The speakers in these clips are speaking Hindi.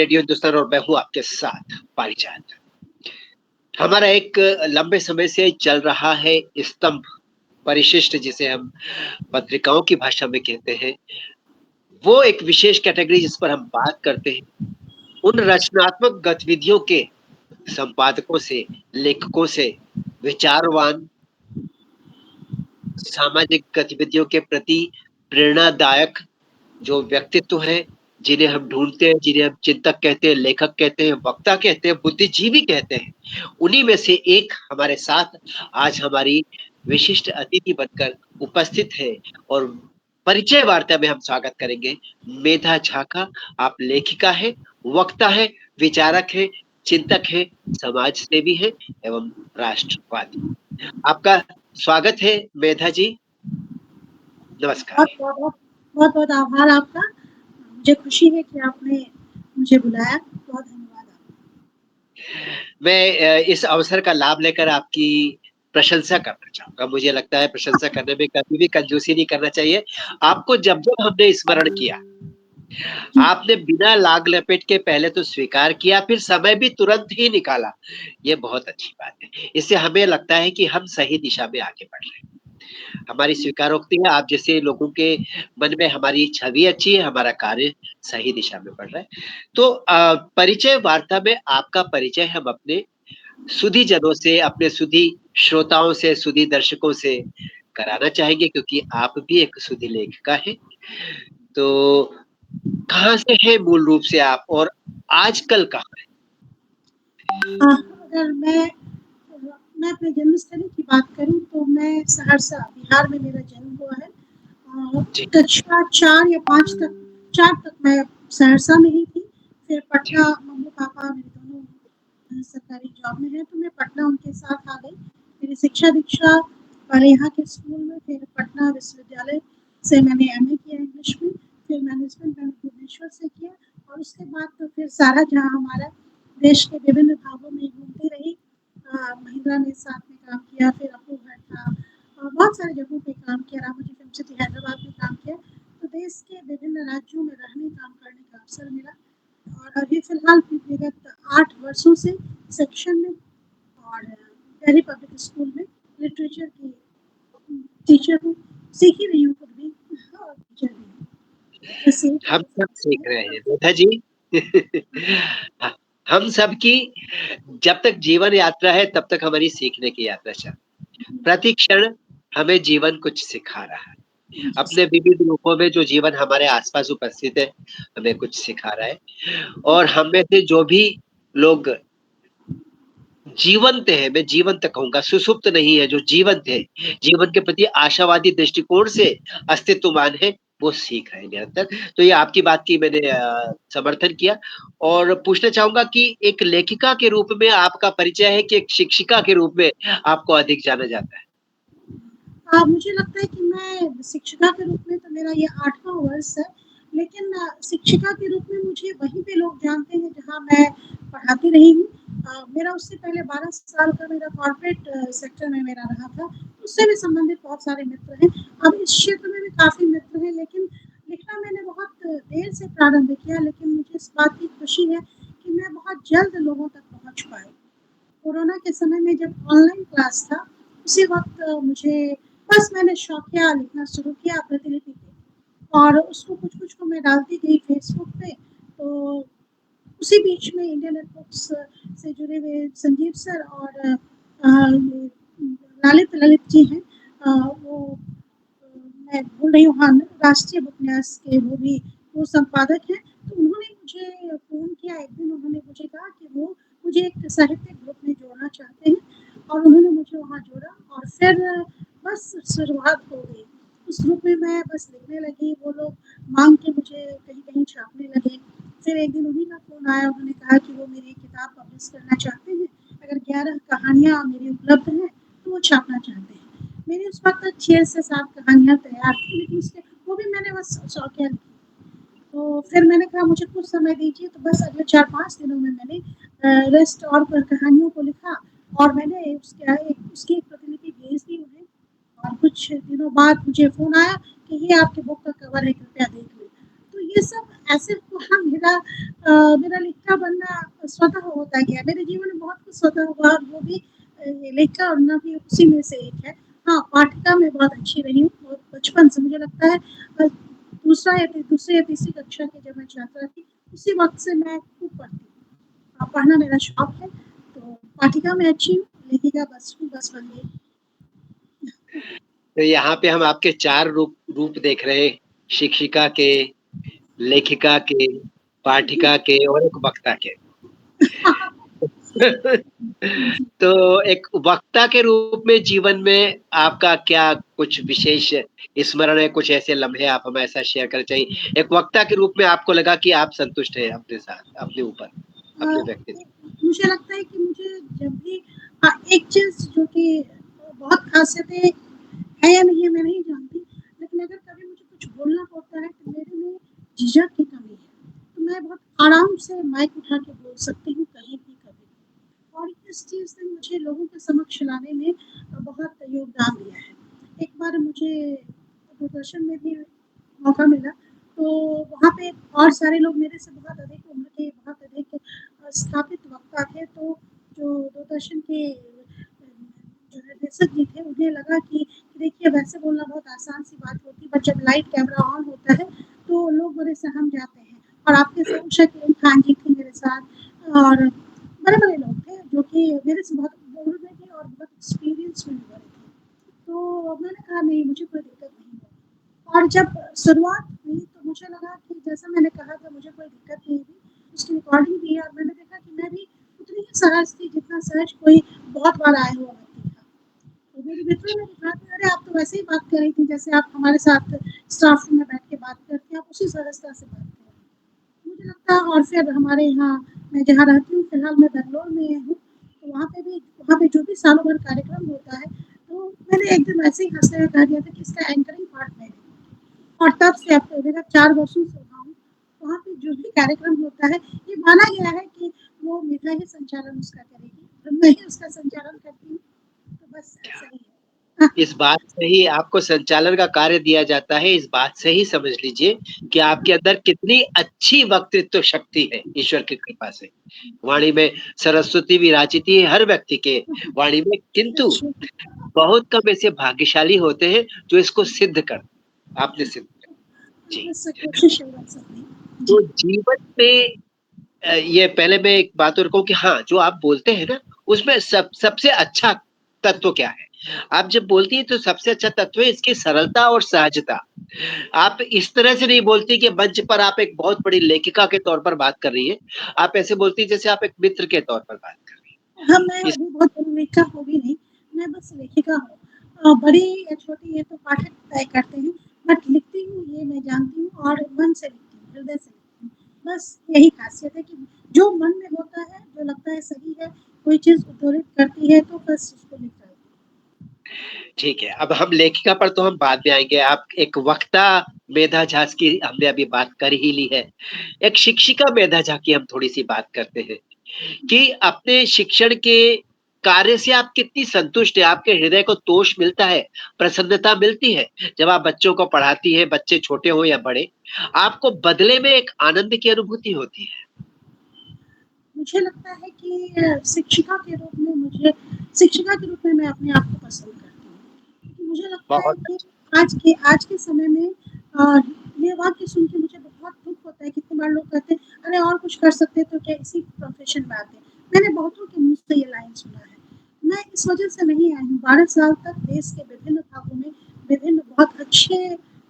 रेडियो हिंदुस्तान और मैं हूँ आपके साथ पारिजात। हमारा एक लंबे समय से चल रहा है स्तंभ परिशिष्ट जिसे हम पत्रिकाओं की भाषा में कहते हैं, वो एक विशेष कैटेगरी जिस पर हम बात करते हैं, उन रचनात्मक गतिविधियों के संपादकों से, लेखकों से, विचारवान सामाजिक गतिविधियों के प्रति प्रेरणादायक जो व्यक्तित्व हैं, जिन्हें हम ढूँढते हैं, जिन्हें हम चिंतक कहते हैं, लेखक कहते हैं, वक्ता कहते हैं, बुद्धिजीवी कहते हैं, उन्हीं में से एक हमारे साथ आज हमारी विशिष्ट अतिथि बनकर उपस्थित है और परिचय वार्ता में हम स्वागत करेंगे मेधा झा का। आप लेखिका हैं, वक्ता हैं, विचारक हैं, चिंतक हैं, समाज सेवी हैं एवं राष्ट्रवादी। आपका स्वागत है मेधा जी, नमस्कार। बहुत-बहुत आभार आपका। मुझे खुशी है कि आपने मुझे बुलाया। बहुत धन्यवाद आपका। मैं इस अवसर का लाभ लेकर आपकी प्रशंसा करना चाहूँगा। मुझे लगता है प्रशंसा करने में कभी भी कंजूसी नहीं करना चाहिए। आपको जब-जब हमने स्मरण किया, जी, आपने बिना लाग लपेट के पहले तो स्वीकार किया, फिर समय भी तुरंत ही निकाला। ये बहुत अच्छी बात है। इससे हमें लगता है कि हम सही दिशा में आगे बढ़ रहे हैं। हमारी स्वीकारोक्ति है, आप जैसे लोगों के मन में हमारी छवि अच्छी है, हमारा कार्य सही दिशा में बढ़ रहा है। तो परिचय वार्ता में आपका परिचय हम अपने सुधी जनों से, अपने सुधी श्रोताओं से, सुधी दर्शकों से कराना चाहेंगे क्योंकि आप भी एक सुधी लेखिका हैं। तो कहाँ से हैं मूल रूप से आप और आजकल कहाँ हैं? अगर मैं अपने जन्मस्थली की बात करूँ तो मैं सहरसा, बिहार में मेरा जन्म हुआ है। जी, कक्षा 4 या 5 तक 4 तक मैं सहरसा में ही थी। फिर जी, पटना मम्मी-पापा मेरे दोनों सरकारी जॉब में हैं, तो मैं पटना उनके साथ आ गई। मेरी शिक्षा-दीक्षा पहले यहाँ के स्कूल में, फिर पटना विश्वविद्यालय से मैंने एमए किया इंग्लिश में, फिर मैनेजमेंट मैंने भुवनेश्वर से किया और उसके बाद तो फिर सारा जहाँ हमारा देश के विभिन्न भागों में घूमती रही। महिंद्रा ने साथ में काम किया, फिर अप्पू घर था, बहुत सारी जगहों पे काम किया, रामोजी फिल्म सिटी हैदराबाद में काम किया। तो देश के विभिन्न राज्यों में रहने, काम करने का अवसर मिला और अभी फ़िलहाल विगत 8 वर्षों से सेक्शन में और दिल्ली पब्लिक स्कूल में लिटरेचर की टीचर हूँ। सीख ही रही हूँ खुद भी और टीचर भी हूँ। बस यही हम छोटी-सी सब सीख रहे बात हैं, मेधा जी। है। ह हम सबकी जब तक जीवन यात्रा है, तब तक हमारी सीखने की यात्रा चल प्रति क्षण हमें जीवन कुछ सिखा रहा है। जी, अपने विविध रूपों में जो जीवन हमारे आस-पास उपस्थित है, हमें कुछ सिखा रहा है और हम में से जो भी लोग जीवंत है, मैं जीवंत कहूँगा, सुषुप्त नहीं है, जो जीवंत है, जीवन के प्रति आशावादी दृष्टिकोण से अस्तित्वमान है, वो सीख रहे हैं निरंतर। तो ये आपकी बात की मैंने समर्थन किया और पूछना चाहूँगा कि एक लेखिका के रूप में आपका परिचय है कि एक शिक्षिका के रूप में आपको अधिक जाना जाता है? मुझे लगता है कि मैं शिक्षिका के रूप में तो मेरा ये 8वाँ वर्ष है, लेकिन शिक्षिका के रूप में मुझे वहीं पे लोग जानते हैं जहाँ मैं पढ़ाती रही हूँ। मेरा उससे पहले 12 साल का मेरा कॉर्पोरेट सेक्टर में मेरा रहा था, उससे भी संबंधित बहुत सारे मित्र हैं। अब इस क्षेत्र में भी काफ़ी मित्र हैं, लेकिन लिखना मैंने बहुत देर से प्रारंभ किया, लेकिन मुझे इस बात की खुशी है कि मैं बहुत जल्द लोगों तक पहुँच पाई। कोरोना के समय में जब ऑनलाइन क्लास था, उसी वक़्त मुझे बस मैंने शौकिया लिखना शुरू किया प्रतिलिपि पे और उसको कुछ-कुछ को मैं डालती गई फेसबुक पे। तो उसी बीच में इंडियन नेटवर्क्स से जुड़े हुए संजीव सर और ये ललित जी हैं। वो मैं भूल रही हूँ, हाँ, राष्ट्रीय उपन्यास के वो संपादक हैं। तो उन्होंने मुझे फ़ोन किया एक दिन, उन्होंने मुझे कहा कि वो मुझे एक साहित्यिक ग्रुप में जोड़ना चाहते हैं और उन्होंने मुझे वहाँ जोड़ा और फिर बस शुरुआत हो गई। उस ग्रुप में मैं बस लिखने लगी, वो लोग माँग के मुझे कहीं-कहीं छापने लगे। फिर एक दिन उन्हीं का फ़ोन आया, उन्होंने कहा कि वो मेरी किताब पब्लिश करना चाहते हैं, अगर 11 कहानियाँ मेरी उपलब्ध हैं, तो वो छापना चाहते हैं। मेरी उस वक़्त तक 6 से 7 कहानियाँ तैयार थी, लेकिन उसके वो भी मैंने बस शौकिया लिखी। तो फिर मैंने कहा मुझे कुछ समय दीजिए, तो बस अगले 4-5 दिनों में मैंने रेस्ट और कहानियों को लिखा और मैंने उसकी एक प्रतिलिपि भेज दी उन्हें और कुछ दिनों बाद मुझे फ़ोन आया कि ये आपकी बुक का कवर है, कृपया देख लें। तो ये सब ऐसे हुआ मेरा लेखिका बनना स्वतः होता गया। मेरे जीवन में बहुत कुछ स्वतः हुआ और वो भी लेखिका बनना भी उसी में से एक है। हाँ, पाठिका में बहुत अच्छी रही हूँ और बचपन से मुझे लगता है दूसरे या तीसरी कक्षा की जब मैं छात्रा थी, उसी वक़्त से मैं खूब पढ़ती हूँ। पढ़ना मेरा शौक है, तो पाठिका में अच्छी हूँ, लेखिका बस बन गई। तो यहाँ पे हम आपके 4 रूप रूप देख रहे हैं, शिक्षिका के, लेखिका के, पाठिका के और एक वक्ता के। जी। तो एक वक्ता के रूप में जीवन में आपका क्या कुछ विशेष स्मरण है, कुछ ऐसे लम्हे आप हमें ऐसा शेयर करना चाहिए? एक वक्ता के रूप में आपको लगा कि आप संतुष्ट हैं अपने साथ, अपने ऊपर, अपने व्यक्तित्व। मुझे लगता है कि मुझे जब भी एक चीज़ जो कि बहुत ख़ासियतें है या नहीं है मैं नहीं जानती, लेकिन अगर कभी मुझे कुछ बोलना होता है तो मेरे में झिझक की कमी है। तो मैं बहुत आराम से माइक उठा के बोल सकती हूँ कहीं भी, कभी भी। और इस चीज़ ने मुझे लोगों के समक्ष लाने में बहुत योगदान दिया है। एक बार मुझे दूरदर्शन में भी मौका मिला, तो वहाँ पे और सारे लोग मेरे से बहुत अधिक उम्र के, बहुत अधिक स्थापित वक्ता थे, तो जो दूरदर्शन के जो निर्देशक जी थे, उन्हें लगा कि देखिए वैसे बोलना बहुत आसान सी बात होती है, बट जब लाइट कैमरा ऑन होता है, तो लोग बड़े सहम जाते हैं। और आपके साथ उषा किरण खान जी थी मेरे साथ और बड़े-बड़े लोग थे, जो कि मेरे से बहुत उम्र में थे और बहुत एक्सपीरियंस में भी बड़े थे। तो मैंने कहा नहीं मुझे कोई दिक्कत नहीं है। और जब शुरुआत हुई तो मुझे लगा कि जैसा मैंने कहा था मुझे कोई दिक्कत नहीं थी, उसकी रिकॉर्डिंग दी और मैंने देखा कि मैं भी उतनी ही सहज थी जितना सहज कोई बहुत बार आया हुआ व्यक्ति था। तो मेरे मित्रों ने भी कहा कि अरे आप तो वैसे ही बात कर रही थी जैसे आप हमारे साथ स्टाफ रूम में बैठ के बात करती हैं, आप उसी सहजता से बात कर रही हैं। मुझे लगता है और फिर हमारे यहाँ मैं जहाँ रहती हूँ फिलहाल मैं बैंगलोर में हूँ, तो वहाँ पे जो भी सालों भर कार्यक्रम होता है, तो मैंने एक दिन ऐसे ही हँसते हुए कह दिया था कि इसका एंकरिंग पार्ट मैं हूँ। और तब से अब तो मेरा 4 वर्षों से वहाँ हूँ। वहाँ पे जो भी कार्यक्रम होता है, ये माना गया है कि वो मेरा ही संचालन उसका करेगी, तो मैं ही उसका संचालन करती हूँ, तो बस ऐसा ही है। इस बात से ही आपको संचालन का कार्य दिया जाता है, इस बात से ही समझ लीजिए कि आपके अंदर कितनी अच्छी वक्तृत्व शक्ति है, ईश्वर की कृपा से। वाणी में सरस्वती विराजित है हर व्यक्ति के वाणी में, किंतु बहुत कम ऐसे भाग्यशाली होते हैं जो इसको सिद्ध कर आपने सिद्ध कर जी। बस कोशिश है बस अपनी। जी। तो जीवन में ये पहले मैं एक बात और कहूँ कि हाँ, जो आप बोलते हैं ना, उसमें सबसे अच्छा तत्व क्या है? आप जब बोलती हैं तो सबसे अच्छा तत्व है इसकी सरलता और सहजता। आप इस तरह से नहीं बोलती कि मंच पर आप एक बहुत बड़ी लेखिका के तौर पर बात कर रही हैं। आप ऐसे बोलती हैं जैसे आप एक मित्र के तौर पर बात कर रही हाँ, मैं हैं। इस अभी बहुत बड़ी लेखिका हूँ भी नहीं, मैं बस लेखिका हूँ। बड़ी या छोटी ये तो पाठक तय करते हैं, बट लिखती हूँ ये मैं जानती हूँ और मन से लिखती हूँ, हृदय से लिखती हूँ। बस यही खासियत है कि जो मन में होता है, जो लगता है सही है, कोई चीज़ उद्धृत करती है तो बस उसको लिख डालती हूँ। ठीक है, अब हम लेखिका पर तो हम बाद में आएँगे। आप एक वक्ता मेधा झा की हमने अभी बात कर ही ली है। एक शिक्षिका मेधा झा की हम थोड़ी-सी बात करते हैं कि अपने शिक्षण के कार्य से आप कितनी संतुष्ट हैं? आपके हृदय को तोष मिलता है, प्रसन्नता मिलती है, जब आप बच्चों को पढ़ाती हैं, बच्चे छोटे हों या बड़े, आपको बदले में एक आनंद की अनुभूति होती है। मुझे लगता है कि शिक्षिका के रूप में मैं अपने आप को पसंद करती हूँ। क्योंकि मुझे लगता है बहुत कि आज के समय में ये वाक्य सुन के मुझे बहुत दुःख होता है, कितनी बार लोग कहते हैं, "अरे और कुछ कर सकते तो क्या इसी प्रोफ़ेशन में आते?" मैंने बहुतों के मुँह से ये लाइन सुना है। मैं इस वजह से नहीं आई हूँ, 12 साल तक देश के विभिन्न भागों में, विभिन्न बहुत अच्छे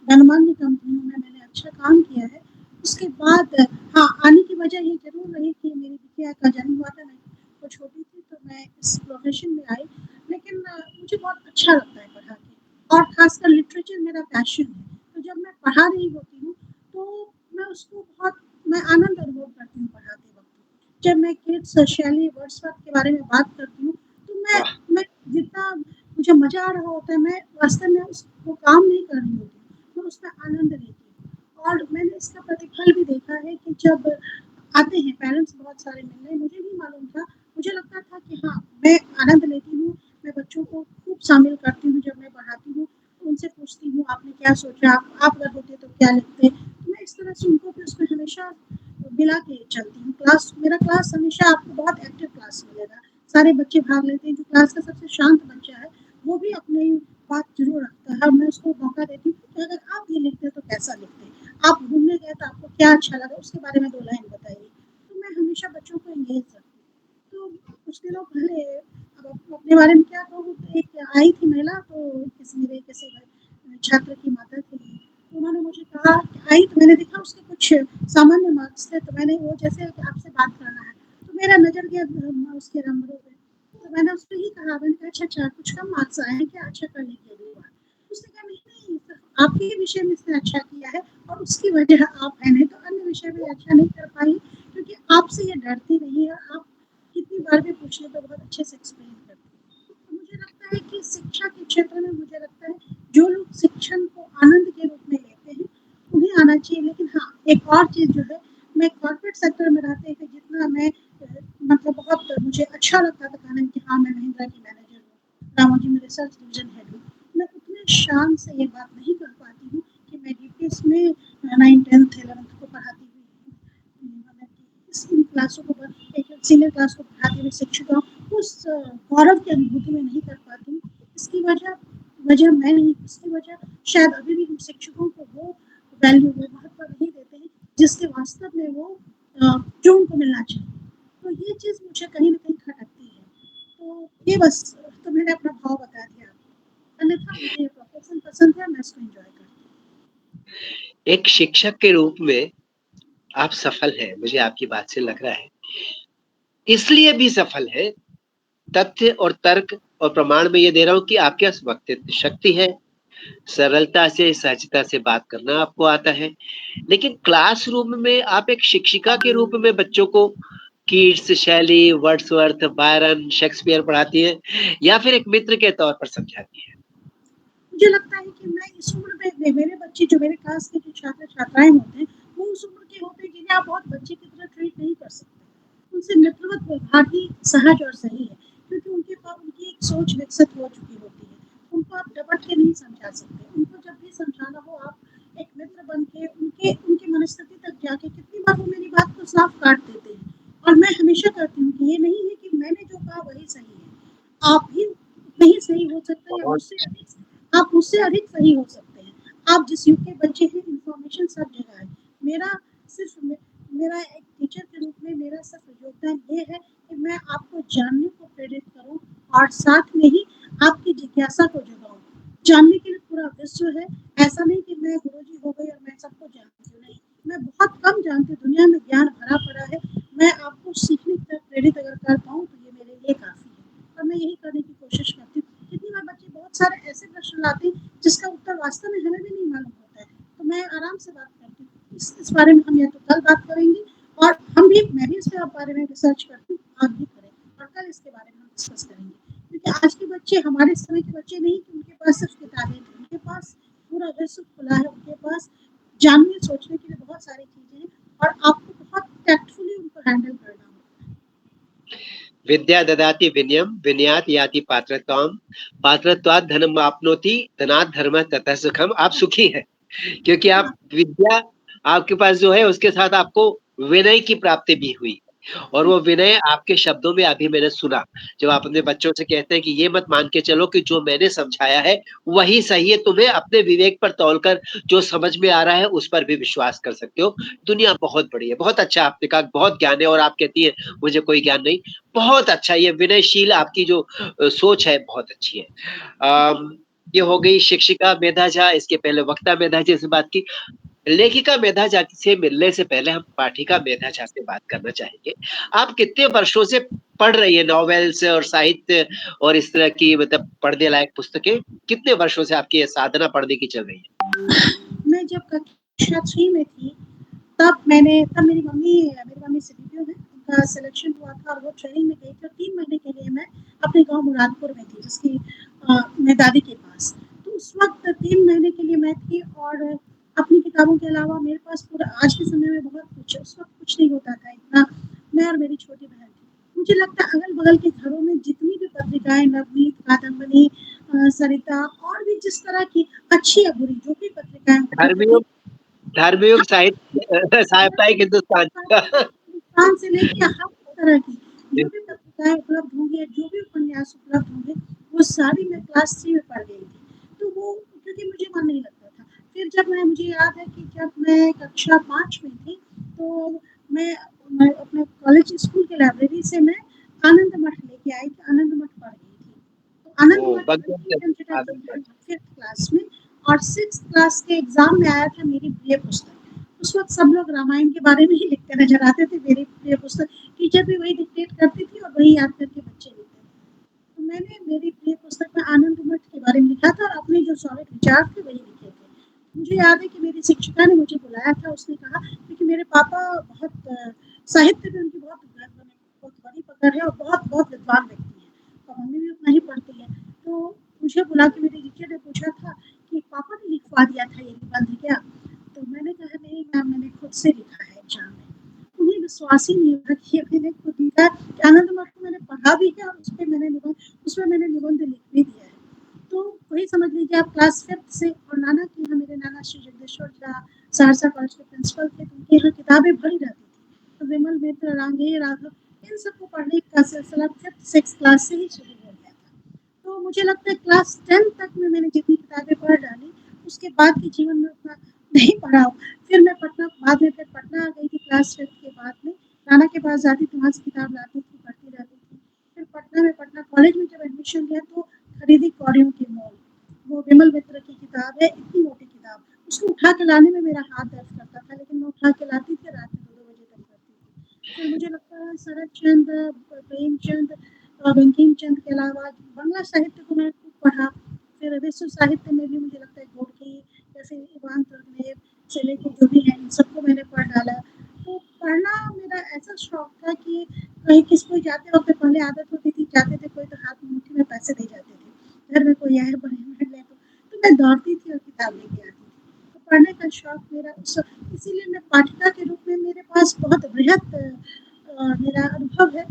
गणमान्य कंपनियों में मैंने अच्छा काम किया है। उसके बाद हाँ, आने की वजह ये ज़रूर रही कि मेरी बिटिया का जन्म हुआ था, मैं वो छोटी थी तो मैं इस प्रोफ़ेशन में आई। लेकिन मुझे बहुत अच्छा लगता है पढ़ा के और ख़ासकर लिटरेचर मेरा पैशन है। तो जब मैं पढ़ा रही होती हूँ, तो मैं आनंद अनुभव करती हूँ पढ़ाते वक़्त। जब मैं किड्स शैली वर्ड्सवर्थ के बारे में बात करती हूँ, तो वाह! मैं जितना मुझे मज़ा आ रहा होता है, मैं वास्तव में उस वो काम नहीं कर रही होती हूँ, मैं उसमें आनंद लेती हूँ। और मैंने इसका प्रतिफल भी देखा है कि जब आते हैं पेरेंट्स बहुत सारे मिलने, मुझे नहीं मालूम था, मुझे लगता था कि हाँ, मैं आनंद लेती हूँ, मैं बच्चों को खूब शामिल करती हूँ जब मैं पढ़ाती हूँ, तो उनसे पूछती हूँ आपने क्या सोचा? आप अगर होते तो क्या लिखते? तो मैं इस तरह से उनको भी उसमें हमेशा मिला के चलती हूँ। मेरा क्लास हमेशा आपको बहुत एक्टिव क्लास मिलेगा। सारे बच्चे भाग लेते हैं, जो क्लास का सबसे शांत बच्चा है, वो भी अपनी बात ज़रूर रखता है और मैं उसको मौका देती हूँ कि अगर आप ये लिखते तो कैसा लिखते? आप घूमने गए तो आपको क्या अच्छा लगा? उसके बारे में 2 लाइन बताइए। तो मैं हमेशा बच्चों को एंगेज रखती हूँ। तो कुछ दिनों पहले अब अपने बारे में क्या कहूँ, एक आई थी महिला, तो किसी छात्र की माता थी, तो उन्होंने मुझे कहा आई, तो मैंने देखा उसके कुछ सामान्य मार्क्स थे, तो मैंने वो जैसे कि आपसे बात करना है, तो मेरा नज़र गया उसके नंबरों पे, तो मैंने उसको ही कहा, मैंने कहा अच्छा कुछ कम मार्क्स आए हैं क्या? अच्छा करने के लिए हुआ? उसने कहा नहीं, आपके विषय में इसने अच्छा किया है और उसकी वजह आप हैं, नहीं तो अन्य विषय में अच्छा नहीं कर पाई, क्योंकि आपसे ये डरती नहीं है, आप कितनी बार भी पूछ लें तो बहुत अच्छे से एक्सप्लेन करती हैं। तो मुझे लगता है कि शिक्षा के क्षेत्र में मुझे लगता है जो लोग शिक्षण को आनंद के रूप में लेते हैं, उन्हें आना चाहिए। लेकिन हाँ, एक और चीज़ जो है, मैं कॉर्पोरेट सेक्टर में रहते हुए जितना मैं मतलब बहुत मुझे अच्छा लगता था कहना कि हाँ, मैं महिंद्रा की मैनेजर हूँ, रामोजी में रिसर्च डिवीज़न हेड हूँ। मैं उतने शान से ये बात नहीं कर पाती हूँ कि मैं डीपीएस में 9th 10th 11th को पढ़ाती हुई, मतलब कि इन क्लासों को एक सीनियर क्लास को पढ़ाती हुई शिक्षिका उस गौरव की अनुभूति में नहीं कर पाती हूँ। इसकी वजह मैं नहीं, इसकी वजह शायद अभी भी हम शिक्षकों को वो वैल्यू, वो महत्व नहीं देते हैं जिसके वास्तव में वो जो उनको मिलना चाहिए। तो ये चीज़ मुझे कहीं न कहीं खटकती है। तो ये बस, तो मैंने अपना भाव बता दिया आपको। अन्यथा मुझे ये प्रोफ़ेशन पसंद है, मैं इसको एन्जॉय करती हूँ। एक शिक्षक के रूप में आप सफल हैं, मुझे आपकी बात से लग रहा है। इसलिए भी सफल है, तथ्य और तर्क और प्रमाण मैं ये दे रहा हूँ कि आपके पास वक्तृत्व शक्ति है, सरलता से, सहजता से बात करना आपको आता है। लेकिन क्लासरूम में आप एक शिक्षिका के रूप में बच्चों को कीट्स, शैली, वर्ड्सवर्थ, बायरन, शेक्सपियर पढ़ाती हैं या फिर एक मित्र के तौर पर समझाती हैं? मुझे लगता है कि मैं इस उम्र में मेरे बच्चे, जो मेरे क्लास के जो छात्र-छात्राएँ होते हैं, वो उस उम्र के होते हैं जिन्हें आप बहुत बच्चे की तरह ट्रीट नहीं कर सकते। उनसे मित्रवत व्यवहार ही सहज और सही है, क्योंकि उनकी एक सोच विकसित हो चुकी होती है। उनको आप डपट के नहीं समझा सकते। उनको जब भी समझाना हो, आप एक मित्र बन के उनके उनकी मनस्थिति तक जाके, कितनी बार वो मेरी बात को साफ काट देते हैं और मैं हमेशा कहती हूँ कि ये नहीं है कि मैंने जो कहा वही सही है। आप भी उतने ही सही हो सकते हैं या बहुत मुझसे अधिक सही हो सकते हैं। आप जिस युग के बच्चे हैं, इन्फॉर्मेशन सब जगह है। मेरा सिर्फ़ मेरा एक टीचर के रूप में मेरा सिर्फ़ योगदान ये है कि मैं आपको जानने को प्रेरित करूँ और साथ में ही आपकी जिज्ञासा को जगाऊँ। जानने के लिए पूरा विश्व है, ऐसा नहीं कि मैं गुरुजी हो गई और मैं सबको जानती हूँ, नहीं। मैं बहुत कम जानती हूँ, दुनिया में ज्ञान भरा पड़ा है। मैं आपको सीखने की तरफ प्रेरित अगर कर पाऊँ तो ये मेरे लिए काफ़ी है और मैं यही करने की कोशिश करती हूँ। कितनी बार बच्चे बहुत सारे ऐसे प्रश्न लाते हैं जिसका उत्तर वास्तव में हमें भी नहीं मालूम होता है, तो मैं आराम से बात करती हूँ। इस बारे में हम या तो कल बात करेंगे और मैं भी इसके बारे में रिसर्च करती हूँ, आप भी करें और कल इसके बारे में हम डिस्कस करेंगे। क्योंकि आज के बच्चे हमारे समय के बच्चे नहीं कि उनके पास सिर्फ किताबें हैं, उनके पास पूरा विश्व खुला है, उनके पास जानने सोचने के लिए बहुत सारी चीज़ें हैं और आपको बहुत टैक्टफुली उनको हैंडल करना होगा। विद्या ददाति विनयम, विनयात याति पात्रताम, पात्रत्वात् धनमाप्नोति, धनात् धर्मः ततः सुखम। आप सुखी हैं, क्योंकि आप विद्या आपके पास जो है उसके साथ आपको विनय की प्राप्ति भी हुई और वो विनय आपके शब्दों में अभी मैंने सुना। जब आप अपने बच्चों से कहते हैं कि ये मत मान के चलो कि जो मैंने समझाया है वही सही है, तुम्हें अपने विवेक पर तौलकर जो समझ में आ रहा है उस पर भी विश्वास कर सकते हो। दुनिया बहुत बड़ी है। बहुत अच्छा आपने कहा, बहुत ज्ञान है और आप कहती हैं मुझे कोई ज्ञान नहीं। बहुत अच्छा, ये विनयशील आपकी जो सोच है बहुत अच्छी है। ये हो गई शिक्षिका मेधा झा, इसके पहले वक्ता मेधा झा से बात की। लेखिका मेधा झा से मिलने से पहले हम पाठिका मेधा झा से बात करना चाहेंगे। आप कितने वर्षों से पढ़ रही है नॉवेल्स और साहित्य और इस तरह की, मतलब पढ़ने लायक पुस्तकें? कितने वर्षों से आपकी ये साधना पढ़ने की चल रही है? मैं जब कक्षा 6 में थी, तब मेरी मम्मी सीपीओ हैं, उनका सिलेक्शन हुआ था और वो ट्रेनिंग में गई थी और 3 महीने के लिए मैं अपने गाँव मुरादपुर में थी, जिसकी मेरी दादी के पास। तो उस वक़्त 3 महीने के लिए मैं थी और अपनी किताबों के अलावा मेरे पास पूरा, आज के समय में बहुत कुछ है, उस वक़्त कुछ नहीं होता था इतना। मैं और मेरी छोटी बहन थी। मुझे लगता है अगल-बगल के घरों में जितनी भी पत्रिकाएँ, नवनीत, कादम्बरी, सरिता और भी जिस तरह की अच्छी या बुरी जो भी पत्रिकाएँ होती धर्मियों थी, धर्मयुग हर साहित्य साप्ताहिक हिंदुस्तान का। हिंदुस्तान से लेके हर तरह की जी। जो भी पत्रिकाएँ उपलब्ध होंगी, जो भी उपन्यास उपलब्ध होंगे, वो सारी मैं क्लास 3 में पढ़ गई थी। तो वो क्योंकि मुझे मन नहीं लगता था। फिर जब मैं मुझे याद है कि जब मैं कक्षा 5 में थी, तो मैं मैं अपने कॉलेज स्कूल की लाइब्रेरी से मैं आनंद मठ लेके आई थी, आनंद मठ पढ़ रही थी। तो आनंद ओह! मठ बंकिम बंकिम चंद्र चंद्र आनंद चटर्जी मठ। 5th क्लास में और 6th क्लास के एग्ज़ाम में आया था मेरी प्रिय पुस्तक। उस वक़्त सब लोग रामायण के बारे में ही लिखते नज़र आते थे, मेरी प्रिय पुस्तक टीचर भी वही डिक्टेट करती थी और वही याद करके बच्चे लिखते थे। तो मैंने मेरी प्रिय पुस्तक में आनंद मठ के बारे में लिखा था और अपने जो सॉलिड विचार थे वही लिखे थे। मुझे याद है कि मेरी शिक्षिका ने मुझे बुलाया था, उसने कहा क्योंकि मेरे पापा बहुत साहित्य में उनकी बहुत बड़ी पकड़ है और बहुत विद्वान व्यक्ति हैं और मम्मी भी उतना ही पढ़ती है। तो मुझे बुला के मेरी टीचर ने पूछा था कि पापा ने लिखवा दिया था ये निबंध क्या? तो मैंने कहा नहीं मैम मैंने खुद से लिखा है एग्ज़ाम में। उन्हें विश्वास ही नहीं हुआ कि ये मैंने खुद लिखा है कि आनंद मठ को मैंने पढ़ा भी है और उसमें मैंने निबंध लिख भी दिया है। तो वही समझ लीजिए आप क्लास 5th से और नाना के यहाँ मेरे नाना श्री जगदीश्वर झा सहरसा कॉलेज के प्रिंसिपल थे, तो उनके यहाँ किताबें भरी रहती थी। तो विमल मित्र, रांगेय राघव इन सबको पढ़ने का सिलसिला 5th 6th क्लास से ही शुरू हो गया था। तो मुझे लगता है क्लास 10 तक में मैंने जितनी किताबें पढ़ डाली, उसके बाद के जीवन में उतना नहीं पढ़ा। फिर मैं पटना बाद में फिर पटना आ गई थी क्लास 5th के बाद में। नाना के पास जाती थी, वहाँ से किताब लाती थी, पढ़ती रहती थी। फिर पटना कॉलेज में जब एडमिशन लिया तो खरीदी कौड़ियों की मोल। वो विमल मित्र की किताब है, इतनी मोटी किताब। उसको उठा के लाने में मेरा हाथ दर्द करता था, लेकिन मैं उठा के लाती थी, रात में 2-2 बजे तक पढ़ती थी। फिर मुझे लगता है शरद चंद्र, प्रेमचंद बंकिम चंद्र के अलावा बांग्ला साहित्य को मैंने खूब पढ़ा। फिर विश्व साहित्य में भी मुझे लगता है गोडके जैसे इवान तुर्गनेव से लेके जो भी हैं इन सबको मैंने पढ़ डाला। तो पढ़ना मेरा ऐसा शौक था कि कहीं किसी को जाते वक़्त पहले आदत होती थी, जाते थे कोई तो हाथ में मुट्ठी में पैसे दे जाते थे। घर में कोई आए बड़े मिल जाए तो मैं दौड़ती थी और किताब लेके आती थी। तो पढ़ने का शौक मेरा इसीलिए मैं पाठिका के रूप में मेरे पास बहुत बृहत मेरा अनुभव है।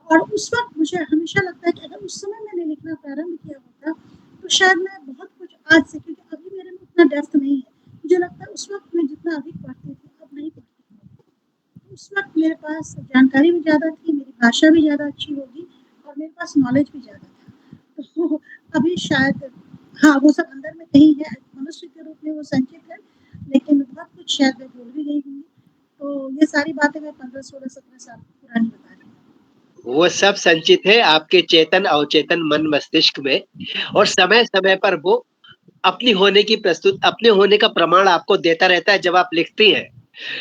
और उस वक़्त मुझे हमेशा लगता है कि अगर उस समय मैंने लिखना प्रारंभ किया होता, तो शायद मैं बहुत कुछ आज से क्योंकि अभी मेरे में उतना डेप्थ नहीं है। मुझे लगता है उस वक़्त मैं जितना अधिक पढ़ती थी, अब नहीं पढ़ती हूँ। उस वक़्त मेरे पास जानकारी भी ज़्यादा थी, मेरी भाषा भी ज़्यादा अच्छी होगी और मेरे पास नॉलेज भी ज़्यादा था। तो अभी शायद हाँ, वो सब अंदर में कहीं है, मनुष्य के रूप में वो संचित है, लेकिन बहुत कुछ शायद मैं भूल भी गई होंगी। तो ये सारी बातें मैं 15, 16, 17 साल पुरानी बता रही हूँ। वो सब संचित है आपके चेतन अवचेतन मन मस्तिष्क में और समय-समय पर वो अपने होने का प्रमाण आपको देता रहता है जब आप लिखती हैं।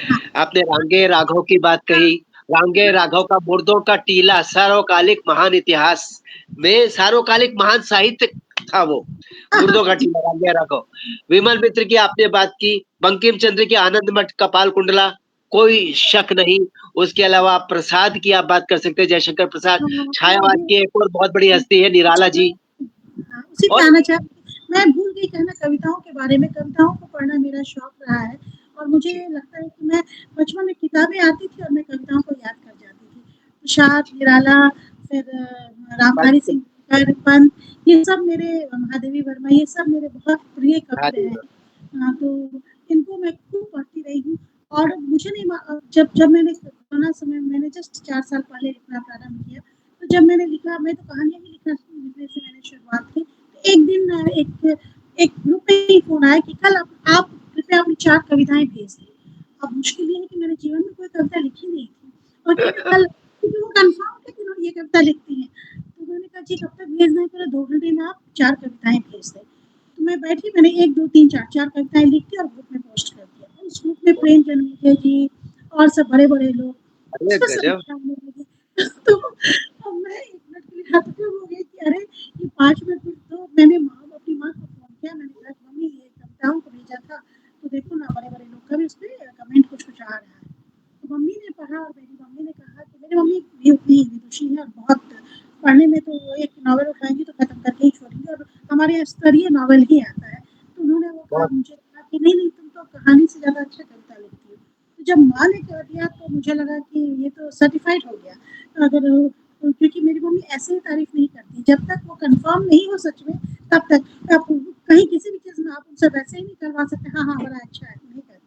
हाँ, आपने रांगे राघव की बात हाँ, कही। रांगे राघव का मुर्दों का टीला सार्वकालिक महान इतिहास में सार्वकालिक महान साहित्य था वो। हाँ, हाँ, मुर्दों का जी। टीला रांगे राघव। विमल मित्र की आपने बात की, बंकिम चंद्र की आनंद मठ कपाल कुंडला, कोई शक नहीं। उसके अलावा प्रसाद की आप बात कर सकते हैं, जयशंकर प्रसाद। मैं छायावाद अभी की एक और बहुत बड़ी हस्ती है निराला जी, जी। हाँ, उसी पे और आना चाह मैं भूल गई कहना कविताओं के बारे में, कविताओं को पढ़ना मेरा शौक रहा है और मुझे जी, लगता है कि मैं बचपन में किताबें आती थी और मैं कविताओं को याद कर जाती थी। तुषार, निराला, फिर रामधारी पंत सिंह दिनकर, पंत ये सब मेरे महादेवी वर्मा ये सब मेरे बहुत प्रिय कवि रहे महादेव। हैं। तो इनको मैं खूब पढ़ती रही हूँ और मुझे नहीं जब जब मैंने कोरोना समय में मैंने जस्ट 4 साल पहले लिखना प्रारंभ किया, तो जब मैंने लिखा मैं तो कहानियाँ भी लिखने से मैंने शुरुआत की। तो एक दिन एक एक ग्रुप में ही फ़ोन आया कि कल आप कृपया अपनी 4 कविताएँ भेज दें। अब मुश्किल ये है कि मैंने जीवन में कोई कविता लिखी नहीं थी और क्योंकि वो कन्फर्म थे कि उन्होंने ये कविता लिखती हैं। तो मैंने कहा जी कब तक भेजना है? बोले 2 घंटे में आप 4 कविताएँ भेज दें। तो मैं बैठी मैंने 1, 2, 3, 4 4 कविताएँ लिख के और ग्रुप में पोस्ट कर दिया। उस ग्रुप में प्रेमचंद मुखिया जी और सब बड़े-बड़े लोग अरे उसमें गज़ब! समीक्षा होने लगी। तो अब मैं 1 मिनट के लिए हतप्रभ हो गई कि अरे! ये 5 मिनट में तो मैंने अपनी माँ को फ़ोन किया मैंने कहा कि मम्मी ये कविताओं को भेजा था, तो देखो ना बड़े-बड़े लोग का भी उसपे कमेंट कुछ-कुछ आ रहा है। तो मम्मी ने पढ़ा और मेरी मम्मी ने कहा कि मेरी मम्मी भी उतनी ही विदुषी है और बहुत पढ़ने में तो वो एक नॉवेल उठाएँगी तो खत्म करके ही छोड़ेंगी और हमारे यहाँ स्तरीय नॉवेल ही आता है। तो उन्होंने वो कहा बहुत मुझे कहा कि नहीं-नहीं तुम तो कहानी से ज़्यादा अच्छा कविता लिखती हो। तो जब माँ ने कह दिया तो मुझे लगा कि ये तो सर्टिफ़ाइड हो गया। अगर क्योंकि मेरी मम्मी ऐसे ही तारीफ़ नहीं करती। जब तक वो कन्फर्म नहीं हो सच में तब तक आप कहीं किसी भी चीज़ में आप उनसे वैसे ही नहीं करवा सकते हाँ, हाँ, बड़ा अच्छा है, नहीं कहते।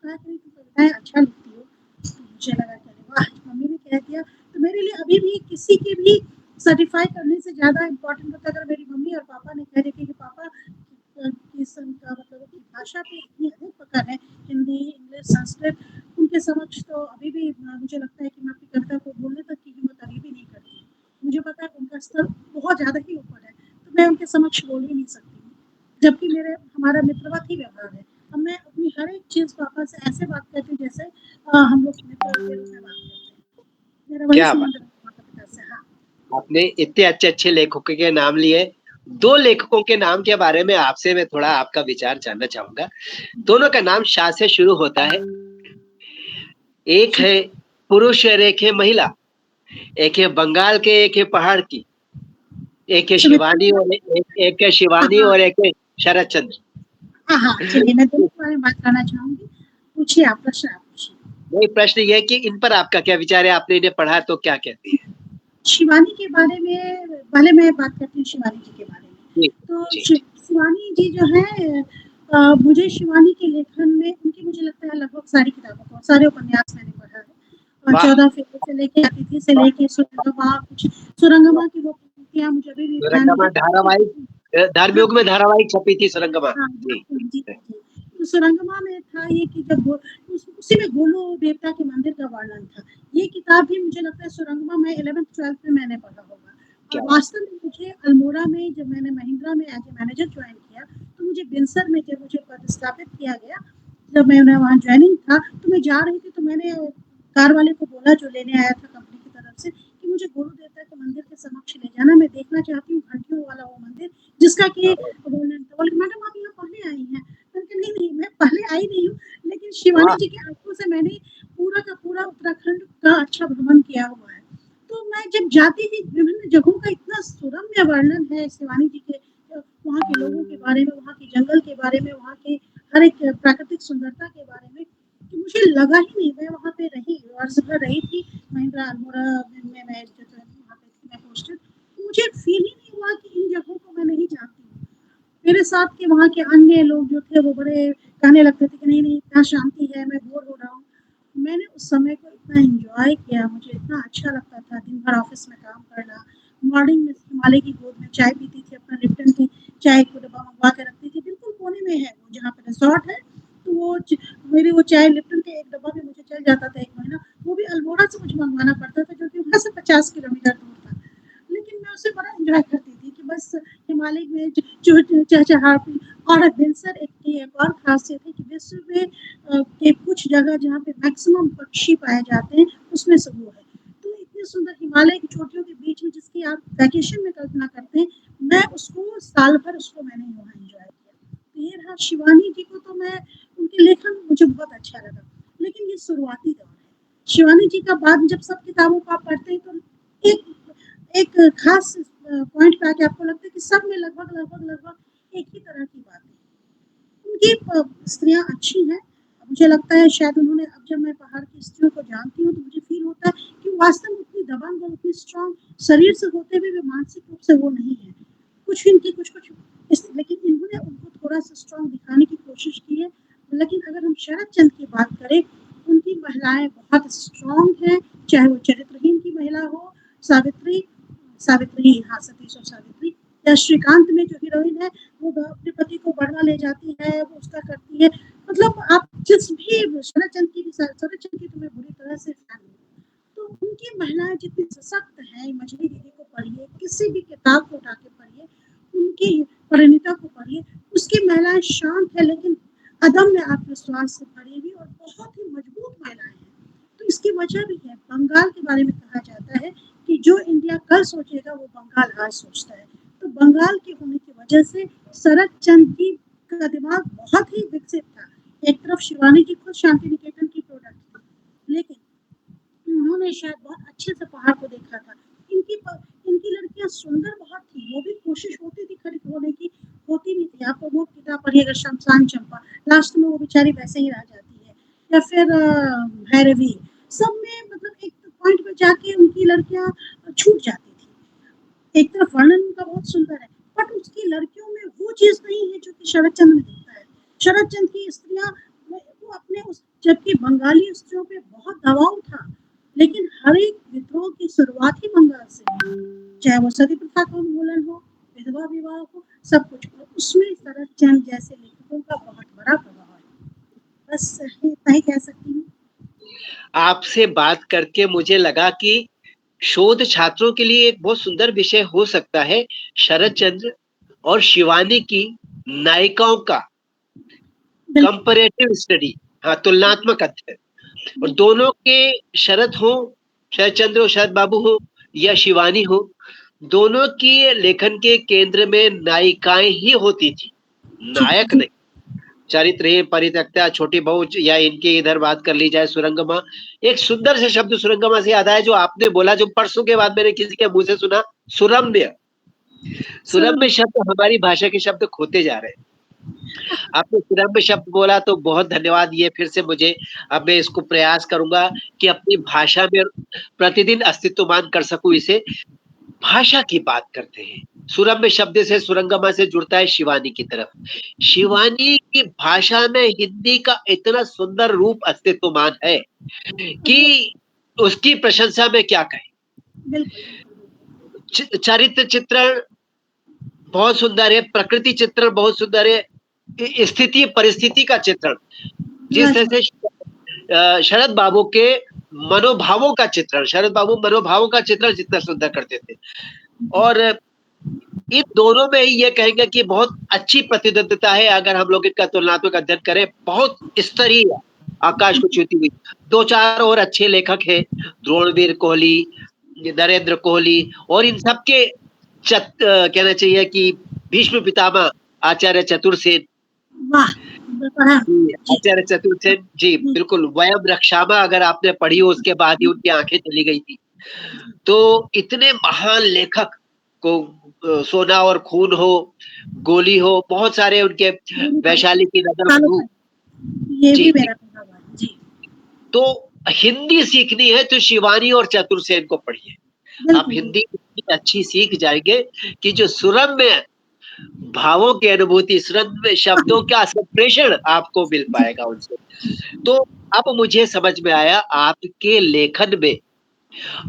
कहा कि तुम कविताएँ अच्छा लिखती हो। तो मुझे लगा कि अरे वाह! मम्मी ने कह दिया, तो मेरे लिए अभी भी किसी की भी सर्टिफ़ाई करने से ज़्यादा इम्पोर्टेंट होता है अगर मेरी मम्मी और पापा ने कह दिया कि पापा किस का मतलब कि भाषा पे इतनी अधिक पकड़ है, हिंदी, इंग्लिश, संस्कृत, उनके समक्ष तो अभी भी मुझे लगता है कि मैं अपनी कविता को बोलने तक की हिम्मत अभी भी नहीं करती। मुझे पता है उनका स्तर बहुत ज़्यादा ही ऊपर है, तो मैं उनके समक्ष बोल ही नहीं सकती हूँ। जबकि मेरे हमारा मित्रवत ही व्यवहार है। अब मैं अपनी हर एक चीज़ पापा से ऐसे बात करती हूँ जैसे हम लोग मित्र के रूप में बात करते हैं। मेरा वही क्या बात! संबंध रहा माता-पिता से। हाँ। आपने इतने अच्छे-अच्छे लेखकों के नाम लिए। 2 लेखकों के नाम के बारे में आपसे मैं थोड़ा आपका विचार जानना चाहूँगा। दोनों का नाम शा से शुरू होता है। एक जी। है पुरुष और एक है महिला। एक है बंगाल के, एक है पहाड़ की। एक है सुमित्रा शिवानी और एक है हाँ, शिवानी हाँ। और एक है शरत चंद्र। हाँ, हाँ। चलिए मैं दोनों के बारे में बात करना चाहूँगी। पूछिए आप प्रश्न आप पूछिए। वही प्रश्न ये है कि इन पर आपका क्या विचार है? आपने इन्हें पढ़ा तो क्या कहती हैं? शिवानी के बारे में पहले मैं बात करती हूँ शिवानी जी के बारे में। जी, तो जी, जी। शिवानी जी जो है मुझे शिवानी के लेखन में उनकी मुझे लगता है लगभग सारी किताबों को सारे उपन्यास मैंने पढ़ा है। वाह! 14 फेरे से लेके अतिथि से वाह! लेके सुरंगमा कुछ सुरंगमा की वो पंक्तियाँ मुझे अभी भी ध्यान सुरंगमा मुझे धारावाहिक हाँ, धर्मयुग में धारावाहिक छपी थी सुरंगमा। हाँ, जी, हाँ, जी, जी। जी। तो सुरंगमा में था ये कि जब वो उसी में गोलू देवता के मंदिर का वर्णन था। ये किताब भी मुझे लगता है सुरंगमा में 11th-12th में मैंने पढ़ा होगा। और क्या बात! वास्तव में मुझे अल्मोड़ा में जब मैंने महिंद्रा में एज़ ए मैनेजर जॉइन किया, तो मुझे बिनसर में जब मुझे पदस्थापित किया गया, जब मैंने वहाँ जॉइनिंग था, तो मैं जा रही थी तो मैंने कार वाले को बोला जो लेने आया था कंपनी की तरफ से कि मुझे गोलू देवता के मंदिर के समक्ष ले जाना, मैं देखना चाहती हूँ घंटियों वाला वो मंदिर जिसका कि वर्णन था। बोले मैडम आप यहाँ पहले आई हैं। मैंने कहा नहीं, नहीं मैं पहले आई नहीं हूँ, लेकिन शिवानी वाह! जी की आँखों से मैंने पूरा का पूरा उत्तराखंड का अच्छा भ्रमण किया हुआ है। तो मैं जब जाती थी विभिन्न जगहों का इतना सुरम्य वर्णन है शिवानी जी के वहाँ के लोगों के बारे में, वहाँ के जंगल के बारे में, वहाँ के हर एक प्राकृतिक सुंदरता के बारे में, कि मुझे लगा ही नहीं मैं वहाँ पे रही, वर्ष भर रही थी महिंद्रा अल्मोड़ा में मैं जो वहाँ पे थी मैं पोस्टेड, मुझे फ़ील ही नहीं हुआ कि इन जगहों को मैं नहीं जानती हूँ। मेरे साथ के वहाँ के अन्य लोग जो थे वो बड़े कहने लगते थे कि नहीं, नहीं इतना शांति है, मैं बोर हो रहा हूँ। मैंने उस समय को इतना एन्जॉय किया, मुझे इतना अच्छा लगता था दिन भर ऑफ़िस में काम करना। मॉर्निंग में हिमालय की गोद में चाय पीती थी, अपना लिप्टन की चाय को डब्बा मँगवा के रखती थी। बिल्कुल कोने में है वो जहाँ पे रिज़ॉर्ट है, तो वो मेरी वो चाय लिप्टन का एक डब्बा भी मुझे चल जाता था 1 महीना। वो भी अल्मोड़ा से मुझे मँगवाना पड़ता था जो कि वहाँ से 50 किलोमीटर दूर था। लेकिन मैं उसे बड़ा एन्जॉय करती थी कि बस हिमालय में जो चहचहाती और बिनसर की एक और ख़ासियत है कि विश्व में के कुछ जगह जहाँ पे मैक्सिमम पक्षी पाए जाते हैं, उसमें से वो है। तो इतनी सुंदर हिमालय की चोटियों के बीच में जिसकी आप वैकेशन में कल्पना करते हैं, मैं उसको साल भर उसको मैंने वहाँ एन्जॉय किया। तो ये रहा शिवानी जी को तो मैं उनके लेखन मुझे बहुत अच्छा लगा। लेकिन ये शुरुआती दौर है। शिवानी जी का बाद जब सब किताबों को आप पढ़ते हैं तो एक एक ख़ास पॉइंट पे आके आपको लगता है कि सब में लगभग एक ही तरह की बात है। उनकी स्त्रियाँ अच्छी हैं। मुझे लगता है शायद उन्होंने अब जब मैं पहाड़ की स्त्रियों को जानती हूँ तो मुझे फ़ील होता है कि वास्तव में उतनी दबंग और उतनी स्ट्रॉन्ग शरीर से होते हुए भी मानसिक रूप से वो नहीं है। कुछ इनकी कुछ-कुछ लेकिन इन्होंने उनको थोड़ा-सा स्ट्रॉन्ग दिखाने की कोशिश की है। लेकिन अगर हम शरत चंद्र की बात करें, उनकी महिलाएँ बहुत स्ट्रॉन्ग हैं, चाहे वो चरित्रहीन की महिला हो, सावित्री सावित्री हाँ, सतीश और सावित्री या श्रीकांत में जो हीरोइन है वो अपने पति को बढ़वा ले जाती है, वो उसका करती है। मतलब आप जिस भी शरतचंद्र की तो मैं बुरी तरह से फैन हूँ। तो उनकी महिलाएँ जितनी सशक्त हैं, मछली दीदी को पढ़िए, किसी भी किताब को उठा के पढ़िए, उनकी परिणीता को पढ़िए, उसकी महिलाएँ शांत है लेकिन अदम्य आत्मविश्वास से भरी हुई और बहुत ही मजबूत महिलाएँ हैं। तो इसकी वजह भी है, बंगाल के बारे में कहा जाता है कि जो इंडिया कल सोचेगा वो बंगाल आज सोचता है। तो बंगाल के होने की वजह से शरत चंद्र जी का दिमाग बहुत ही विकसित था। एक तरफ शिवानी जी खुद शांति निकेतन की प्रोडक्ट थी, लेकिन उन्होंने शायद बहुत अच्छे से पहाड़ को देखा था। इनकी लड़कियाँ सुंदर बहुत थी, वो भी कोशिश होती थी खड़ी होने की, होती नहीं थी। आप वो किताब पढ़िएगा शमशान चंपा, लास्ट में वो बेचारी वैसे ही रह जाती है। या फिर भैरवी, सब में मतलब एक पॉइंट पे जाके उनकी लड़कियाँ छूट जाती थी। एक तरफ वर्णन उनका बहुत सुंदर है, बट उसकी लड़कियों में वो चीज़ नहीं है जो कि शरत चंद्र में दिखता है। शरत चंद्र की स्त्रियाँ वो अपने उस जबकि बंगाली स्त्रियों पे बहुत दबाव था, लेकिन हर एक विद्रोह की शुरुआत ही बंगाल से हुई, चाहे वो सती प्रथा का उन्मूलन हो, विधवा विवाह हो, सब कुछ। और उसमें शरद चंद्र जैसे लेखकों का बहुत बड़ा प्रभाव है। बस इतना ही कह सकती हूँ। आपसे बात करके मुझे लगा कि शोध छात्रों के लिए एक बहुत सुंदर विषय हो सकता है, शरद चंद्र और शिवानी की नायिकाओं का बिल्कुल। कंपैरेटिव स्टडी, हाँ, तुलनात्मक अध्ययन। और बिल्कुल। दोनों के शरद हो, शरद चंद्र हो, शरद बाबू हो या शिवानी हो, दोनों की लेखन के केंद्र में नायिकाएँ ही होती थी, जी, नायक जी। नहीं। चरित्रहीन, परित्यक्ता, छोटी बहू या इनकी इधर बात कर ली जाए सुरंगमा, एक सुंदर से शब्द सुरंगमा से याद आया जो आपने बोला, जो परसों के बाद मैंने किसी के मुँह से सुना, सुरम्य। सुरम्य सुरम्य। शब्द हमारी भाषा के शब्द खोते जा रहे हैं। आपने सुरम्य शब्द बोला तो बहुत धन्यवाद, ये फिर से मुझे, अब मैं इसको प्रयास करूँगा कि अपनी भाषा में प्रतिदिन अस्तित्वमान कर सकूँ इसे। भाषा की बात करते हैं, सुरम्य शब्द से सुरंगमा से जुड़ता है शिवानी की तरफ। शिवानी की भाषा में हिंदी का इतना सुंदर रूप अस्तित्वमान है वो कि उसकी प्रशंसा में क्या कहें। बिल्कुल, बिल्कुल, बिल्कुल। चरित्र चित्रण बहुत सुंदर है, प्रकृति चित्रण बहुत सुंदर है, स्थिति परिस्थिति का चित्रण, जिस तरह लाजवाब। से शरद बाबू के मनोभावों का चित्रण, शरद बाबू मनोभावों का चित्रण जितना सुंदर करते थे। और इन दोनों में ही ये कहेंगे कि बहुत अच्छी प्रतिद्वंद्विता है, अगर हम लोग इनका तुलनात्मक अध्ययन करें, बहुत स्तरीय, आकाश को छूती हुई। 2-4 और अच्छे लेखक हैं, द्रोणवीर कोहली, नरेंद्र कोहली, और इन सब के कहना चाहिए कि भीष्म पितामह आचार्य चतुरसेन। वाह! पढ़ा। जी, जी, आचार्य चतुर्सेन जी, जी, बिल्कुल, वयम रक्षामा अगर आपने पढ़ी हो, उसके बाद ही उनकी आँखें चली गई थी। जी। तो इतने महान लेखक को सोना और खून हो, गोली हो, बहुत सारे उनके, भूमि पर वैशाली की नगर कालो बधू। पर ये जी, भी जी। मेरा पढ़ा हुआ है। जी, तो हिंदी सीखनी है तो शिवानी और चतुर्सेन को पढ़िए। आप बिल्कुल, हिंदी बिल्कुल। इतनी अच्छी सीख जाएँगे कि जो सुरम्य भावों की अनुभूति, सुरम्य शब्दों का संप्रेषण आपको मिल जी, पाएगा उनसे। तो अब मुझे समझ में आया, आपके लेखन में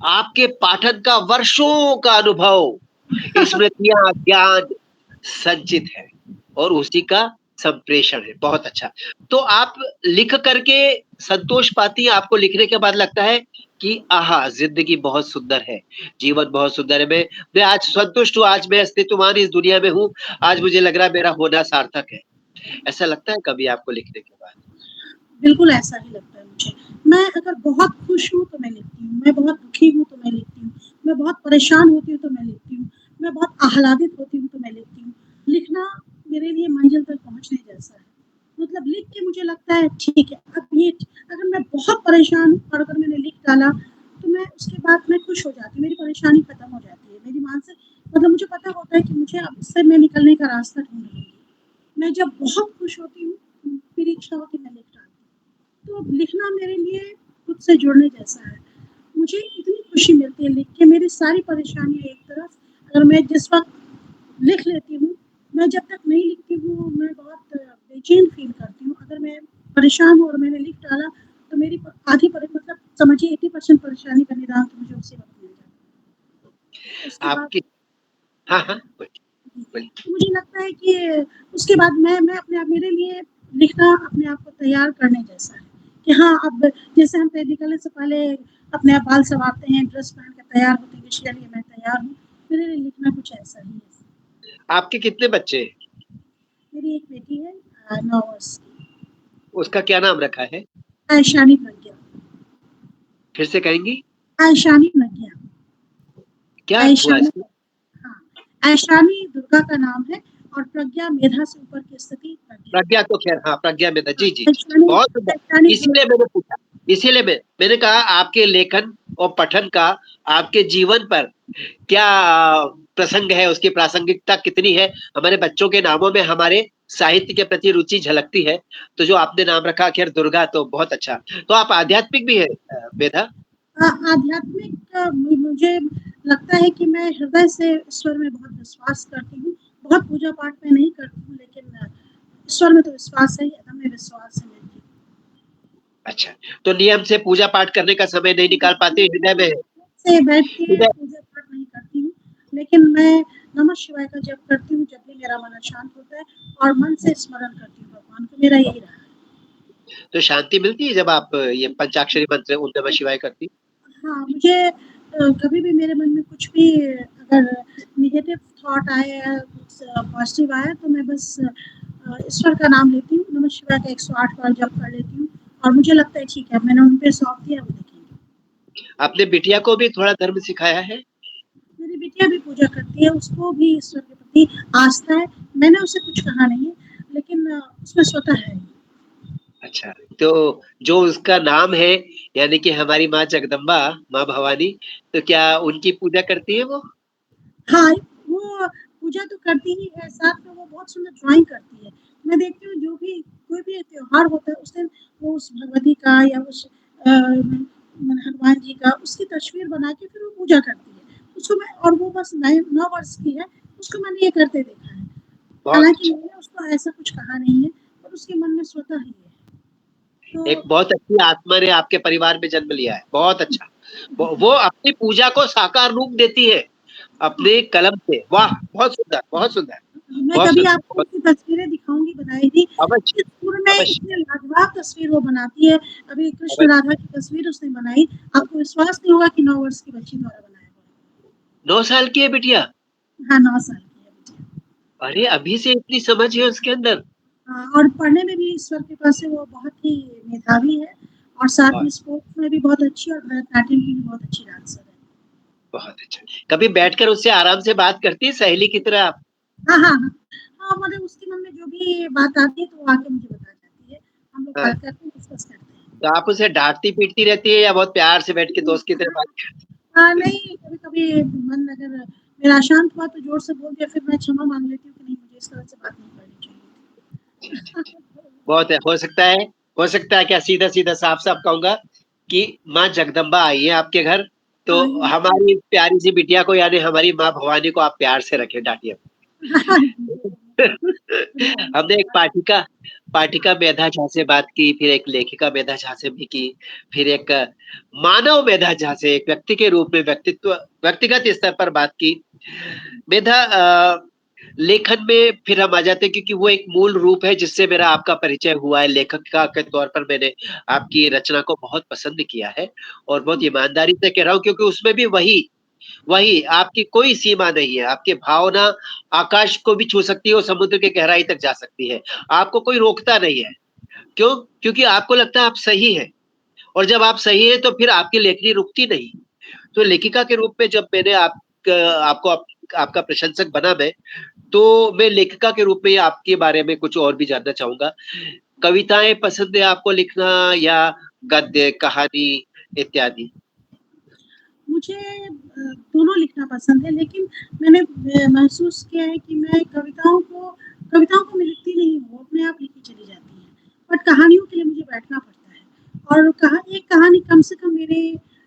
आपके पाठन का वर्षों का अनुभव, स्मृतियाँ, ज्ञान संचित है और उसी का संप्रेषण है। बहुत अच्छा। तो आप लिख कर के संतोष पाती हैं, आपको लिखने के बाद लगता है कि आहा! ज़िंदगी बहुत सुंदर है, जीवन बहुत सुंदर है। मैं आज संतुष्ट हूँ, आज मैं अस्तित्वमान इस दुनिया में हूँ, आज मुझे लग रहा है मेरा होना सार्थक है। ऐसा लगता है कभी आपको लिखने के बाद? बिल्कुल ऐसा ही लगता है मुझे। मैं अगर बहुत खुश हूँ तो मैं लिखती हूँ, मैं बहुत दुखी हूँ तो मैं लिखती हूँ, मैं बहुत परेशान होती हूँ तो मैं लिखती हूँ, मैं बहुत आह्लादित होती हूँ तो मैं लिखती हूँ। लिखना मेरे लिए मंज़िल तक पहुँचने जैसा है। मतलब लिख के मुझे लगता है ठीक है, अब ये अगर मैं बहुत परेशान हूँ और अगर मैंने लिख डाला, तो मैं उसके बाद मैं खुश हो जाती हूँ, मेरी परेशानी खत्म हो जाती है। मेरी मानसिक मतलब मुझे पता होता है कि मुझे अब इससे मैं निकलने का रास्ता ढूँढ लूँगी। मैं जब बहुत खुश होती हूँ, मेरी इच्छा होती है मैं लिख डालती हूँ। तो लिखना मेरे लिए खुद से जुड़ने जैसा है। मुझे इतनी खुशी मिलती है लिख के, मेरी सारी परेशानियाँ एक तरफ, अगर मैं जिस वक़्त लिख लेती हूँ, मैं जब तक नहीं लिखती हूँ, मैं बहुत बेचैन फ़ील करती हूँ। अगर मैं परेशान हूँ और मैंने लिख डाला, तो मेरी आधी मतलब समझिए 80% परेशानी का निदान तो मुझे उसी वक़्त मिल जाता है। उसके बाद आपकी हाँ, हाँ, बोलिए, बोलिए। तो मुझे लगता है कि उसके बाद मैं अपने आप मेरे लिए लिखना अपने आप को तैयार करने जैसा है कि हाँ, अब जैसे हम कहीं निकलने से पहले अपने आप बाल संवारते हैं, ड्रेस पहन के तैयार होते हैं कि चलिए मैं तैयार हूँ, मेरे लिए लिखना कुछ ऐसा ही है। आपके कितने बच्चे हैं? मेरी एक बेटी है 9 वर्ष की, उसका क्या नाम रखा है? आयशानी प्रज्ञा। फिर से कहेंगी? आयशानी प्रज्ञा। क्या अर्थ हुआ आयशानी, इसका? हाँ, आयशानी दुर्गा का नाम है और प्रज्ञा मेधा से ऊपर की स्थिति प्रज्ञा। प्रज्ञा तो ख़ैर हाँ, प्रज्ञा में था। हाँ, जी, जी, जी, जी। आयशानी बहुत सुंदर। आयशानी इसीलिए मैंने पूछा, इसीलिए मैंने कहा आपके लेखन और पठन का आपके जीवन पर क्या प्रसंग है, उसकी प्रासंगिकता कितनी है? हमारे बच्चों के नामों में हमारे साहित्य के प्रति रुचि झलकती है। तो जो आपने नाम रखा ख़ैर दुर्गा, तो बहुत अच्छा। तो आप आध्यात्मिक भी हैं मेधा? आध्यात्मिक मुझे लगता है कि मैं हृदय से ईश्वर में बहुत विश्वास करती हूँ। बहुत पूजा-पाठ मैं नहीं करती हूँ लेकिन ईश्वर में तो विश्वास है ही, अदम्य विश्वास है मेरे। अच्छा, तो नियम से पूजा-पाठ करने का समय नहीं निकाल पाते, हृदय में से बैठ के हृदय पूजा-पाठ नहीं करती हूँ, लेकिन मैं नमः शिवाय का जप करती हूँ जब भी मेरा मन अशांत होता है और मन से स्मरण करती हूँ भगवान को, मेरा यही रहा है। तो शांति मिलती है जब आप ये पंचाक्षरी मंत्र ओम नमः शिवाय करती? हाँ, मुझे कभी भी मेरे मन में कुछ भी अगर नेगेटिव थॉट आए या कुछ पॉज़िटिव आया तो मैं बस ईश्वर का नाम लेती हूँ, नमः शिवाय का 108 बार जप कर लेती हूँ और मुझे लगता है ठीक है, मैंने उन पे सौंप दिया, वो देखेंगे। आपने बिटिया को भी थोड़ा धर्म सिखाया है? मेरी बिटिया भी पूजा करती है, उसको भी ईश्वर के प्रति आस्था है। मैंने उसे कुछ कहा नहीं है, लेकिन उसमें स्वतः है। अच्छा, तो जो उसका नाम है यानी कि हमारी माँ जगदम्बा, माँ भवानी, तो क्या उनकी पूजा करती है वो? हाँ, वो पूजा तो करती ही है, साथ में वो बहुत सुंदर ड्राइंग करती है। मैं देखती हूँ जो भी कोई भी त्योहार होता है, उस दिन वो उस भगवती का या उस हनुमान जी का उसकी तस्वीर बना के फिर वो पूजा करती है। उसको मैं और वो बस 9 वर्ष की है, उसको मैंने ये करते देखा है। बहुत हालाँकि अच्छा। मैंने उसको ऐसा कुछ कहा नहीं है, पर उसके मन में स्वतः ही है। तो एक बहुत अच्छी आत्मा ने आपके परिवार में जन्म लिया है, बहुत अच्छा। वो अपनी पूजा को साकार रूप देती है, अपने कलम से। वाह! बहुत सुंदर, बहुत सुंदर, मैं बहुत कभी सुंदर, आपको बहुत उसकी तस्वीरें दिखाऊँगी बनाई हुई। अवश्य, इतने स्कूल में अवश्य, इतने लाजवाब तस्वीर वो बनाती है। अभी कृष्ण अवश्य। राधा की तस्वीर उसने बनाई। आपको विश्वास नहीं होगा कि 9 वर्ष की बच्ची द्वारा बनाया हुआ 9 साल की है बिटिया? है। हाँ, 9 साल की है बिटिया। अरे! अभी से इतनी समझ है उसके अंदर। हाँ, और पढ़ने में भी ईश्वर की कृपा से वो बहुत ही मेधावी है और साथ बहुत, में स्पोर्ट्स में भी बहुत अच्छी और भरतनाट्यम की भी बहुत अच्छी डांसर है। बहुत अच्छा। कभी बैठकर उससे आराम से बात करती है सहेली की तरह आप? हाँ, हाँ, हाँ। हाँ, मतलब उसके मन में जो भी बात आती है तो वो आके मुझे बता जाती है। हम लोग हाँ, बात करते हैं, डिस्कस करते हैं। तो आप उसे डाँटती-पीटती रहती है या बहुत प्यार से बैठ के दोस्त की तरह बात करती नहीं, कभी-कभी मन अगर मेरा अशांत हुआ तो ज़ोर से बोल दिया, फिर मैं क्षमा माँग लेती हूँ कि नहीं मुझे इस तरह से बात नहीं करनी जी, जी, जी। चाहिए थी। बहुत है, हो सकता है क्या सीधा-सीधा साफ-साफ कहूँगा कि माँ जगदम्बा आई है आपके घर, तो हाँ, ये हमारी प्यारी सी बिटिया को यानी हमारी माँ भवानी को आप प्यार से रखें, डाँटिए मत। हमने एक पाठिका मेधा झा से बात की, फिर एक लेखिका मेधा झा से भी की, फिर एक मानव मेधा झा से एक व्यक्ति के रूप में व्यक्तिगत स्तर पर बात की। मेधा लेखन में फिर हम आ जाते हैं क्योंकि वो एक मूल रूप है जिससे मेरा आपका परिचय हुआ है। लेखिका के तौर पर मैंने आपकी रचना को बहुत पसंद किया है और बहुत ईमानदारी से कह रहा हूँ क्योंकि उसमें भी वही वही आपकी कोई सीमा नहीं है। आपकी भावना आकाश को भी छू सकती है और समुद्र की गहराई तक जा सकती है। आपको कोई रोकता नहीं है। क्यों? क्योंकि आपको लगता है आप सही हैं और जब आप सही हैं तो फिर आपकी लेखनी रुकती नहीं। तो लेखिका के रूप में जब मैंने आपको आपका प्रशंसक बना मैं, तो मैं लेखिका के रूप में आपके बारे में कुछ और भी जानना चाहूँगा। कविताएँ पसंद है आपको लिखना या गद्य, कहानी इत्यादि? मुझे दोनों लिखना पसंद है, लेकिन मैंने महसूस किया है कि मैं कविताओं को मैं लिखती नहीं हूँ, वो अपने आप लिखी चली जाती हैं। बट कहानियों के लिए मुझे बैठना पड़ता है और एक कहानी कम से कम मेरे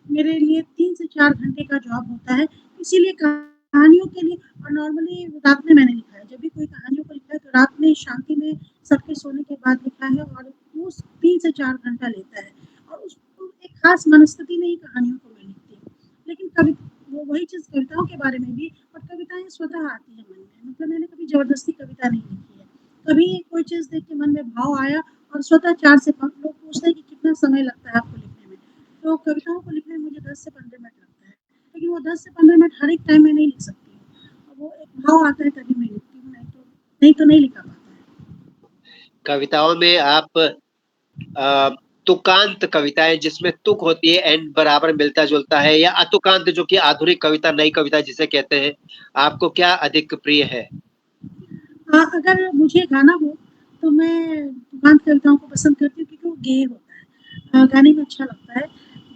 मेरे लिए 3 से 4 घंटे का जॉब होता है। इसीलिए कहानियों के लिए और नॉर्मली रात में मैंने लिखा है। जब भी कोई कहानियों को लिखा है तो रात में शांति में सबके सोने के बाद लिखा है और वो 3 से 4 घंटा लेता है और उसको एक खास मनस्थिति में ही कहानियों को मैं लिखती हूँ। लेकिन वो वही चीज़ कविताओं के बारे में भी और कविताएँ स्वतः आती हैं मन में। मतलब मैंने कभी ज़बरदस्ती कविता नहीं लिखी है। कभी कोई चीज़ देख के मन में भाव आया और स्वतः 4 से 5 लोग पूछते हैं कि कितना समय लगता है आपको लिखने में? तो कविताओं को लिखने में मुझे 10 से 15 मिनट लगता है। लेकिन वो 10 से 15 मिनट हर एक टाइम में नहीं लिख सकती हूँ। वो एक भाव आता है तभी मैं लिखती हूँ, नहीं तो नहीं लिखा पाता है। कविताओं में आप अ, तुकांत कविताएँ जिसमें तुक होती है एंड बराबर मिलता-जुलता है या अतुकांत जो कि आधुनिक कविता, नई कविता जिसे कहते हैं, आपको क्या अधिक प्रिय है? अगर मुझे गाना हो तो मैं तुकांत कविताओं को पसंद करती हूँ क्योंकि वो गेय होता है। गाने में अच्छा लगता है।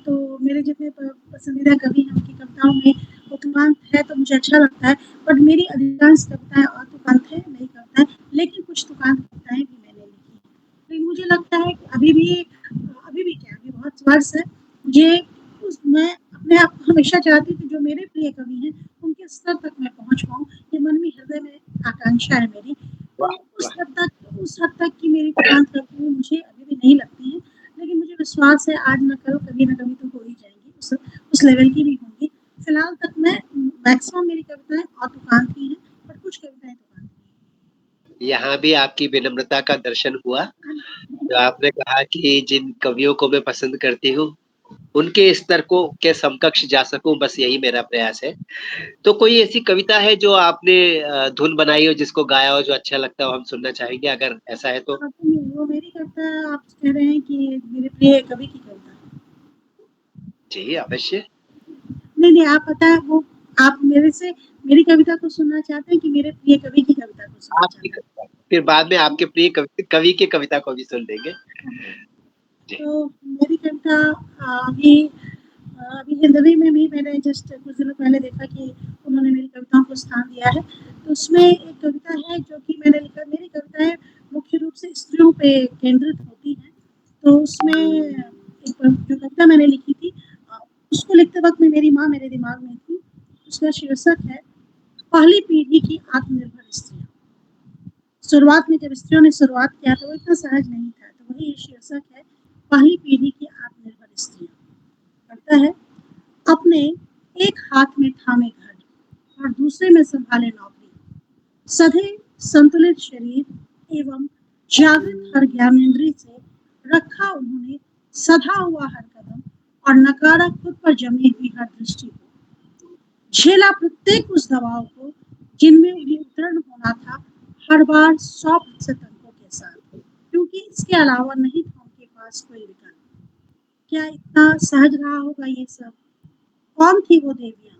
तो मेरे जितने पसंदीदा कवि हैं उनकी कविताओं में वो तुकांत है तो मुझे अच्छा लगता है। बट मेरी अधिकांश कविताएँ अतुकांत है, नई कविताएँ, लेकिन कुछ तुकांत कविताएँ भी मैंने लिखी हैं। लेकिन मुझे लगता है कि अभी भी क्या, अभी बहुत वर्ष है, मुझे मैं अपने आप को हमेशा चाहती हूँ कि जो मेरे प्रिय कवि हैं, उनके स्तर तक मैं पहुँच पाऊँ। ये मन में हृदय में आकांक्षा है मेरी। तो वाह! वाह! उस हद तक की मेरी तुकांत कविताएँ मुझे अभी भी नहीं लगती हैं। लेकिन मुझे विश्वास है आज ना कल कभी ना कभी तो हो ही जाएँगी, उस लेवल की भी होंगी। फिलहाल तक मैं मैक्सिमम मेरी कविताएँ औतुकांत ही हैं, पर कुछ कविताएँ तुकांत भी हैं। यहाँ भी आपकी विनम्रता का दर्शन हुआ, हाँ जो जी। आपने कहा कि जिन कवियों को मैं पसंद करती हूँ, उनके स्तर को के समकक्ष जा सकूँ, बस यही मेरा प्रयास है। तो कोई ऐसी कविता है जो आपने धुन बनाई हो, जिसको गाया हो, जो अच्छा लगता हो, हम सुनना चाहेंगे अगर ऐसा है तो? वो मेरी कविता आप कह रहे हैं कि मेरे प्रिय कवि की कविता? जी, अवश्य। नहीं, आप पता है वो आप मेरे से मेरी कविता को सुनना चाहते हैं कि मेरे प्रिय कवि की कविता को सुनना आपकी चाहते हैं? कविता, फिर बाद में आपके प्रिय कवि की कविता को भी सुन लेंगे। जी। तो मेरी कविता अभी हिंदवी में भी मैंने जस्ट कुछ दिनों पहले देखा कि उन्होंने मेरी कविताओं को स्थान दिया है। तो उसमें एक कविता है जो कि मैंने लिखा मेरी कविताएँ मुख्य रूप से स्त्रियों पे केंद्रित होती हैं। तो उसमें एक जो कविता मैंने लिखी थी उसको लिखते वक़्त में मेरी माँ मेरे दिमाग में थी। उसका शीर्षक है पहली पीढ़ी की आत्मनिर्भर स्त्रियाँ। शुरुआत में जब स्त्रियों ने शुरुआत किया तो वो इतना सहज नहीं था। तो वही शीर्षक है पहली पीढ़ी की आत्मनिर्भर स्त्रियाँ। पढ़ता है अपने एक हाथ में थामे घर और दूसरे में सँभाले नौकरी। सधे संतुलित शरीर एवं जागृत हर ज्ञानेंद्रिय से रखा उन्होंने सधा हुआ हर कदम और नकारा खुद पर जमी हुई हर दृष्टि को। झेला प्रत्येक उस दबाव को जिनमें उन्हें उत्तीर्ण होना था हर बार 100% अंकों के साथ, क्योंकि इसके अलावा नहीं था उनके पास कोई विकल्प। क्या इतना सहज रहा होगा ये सब? कौन थी वो देवियाँ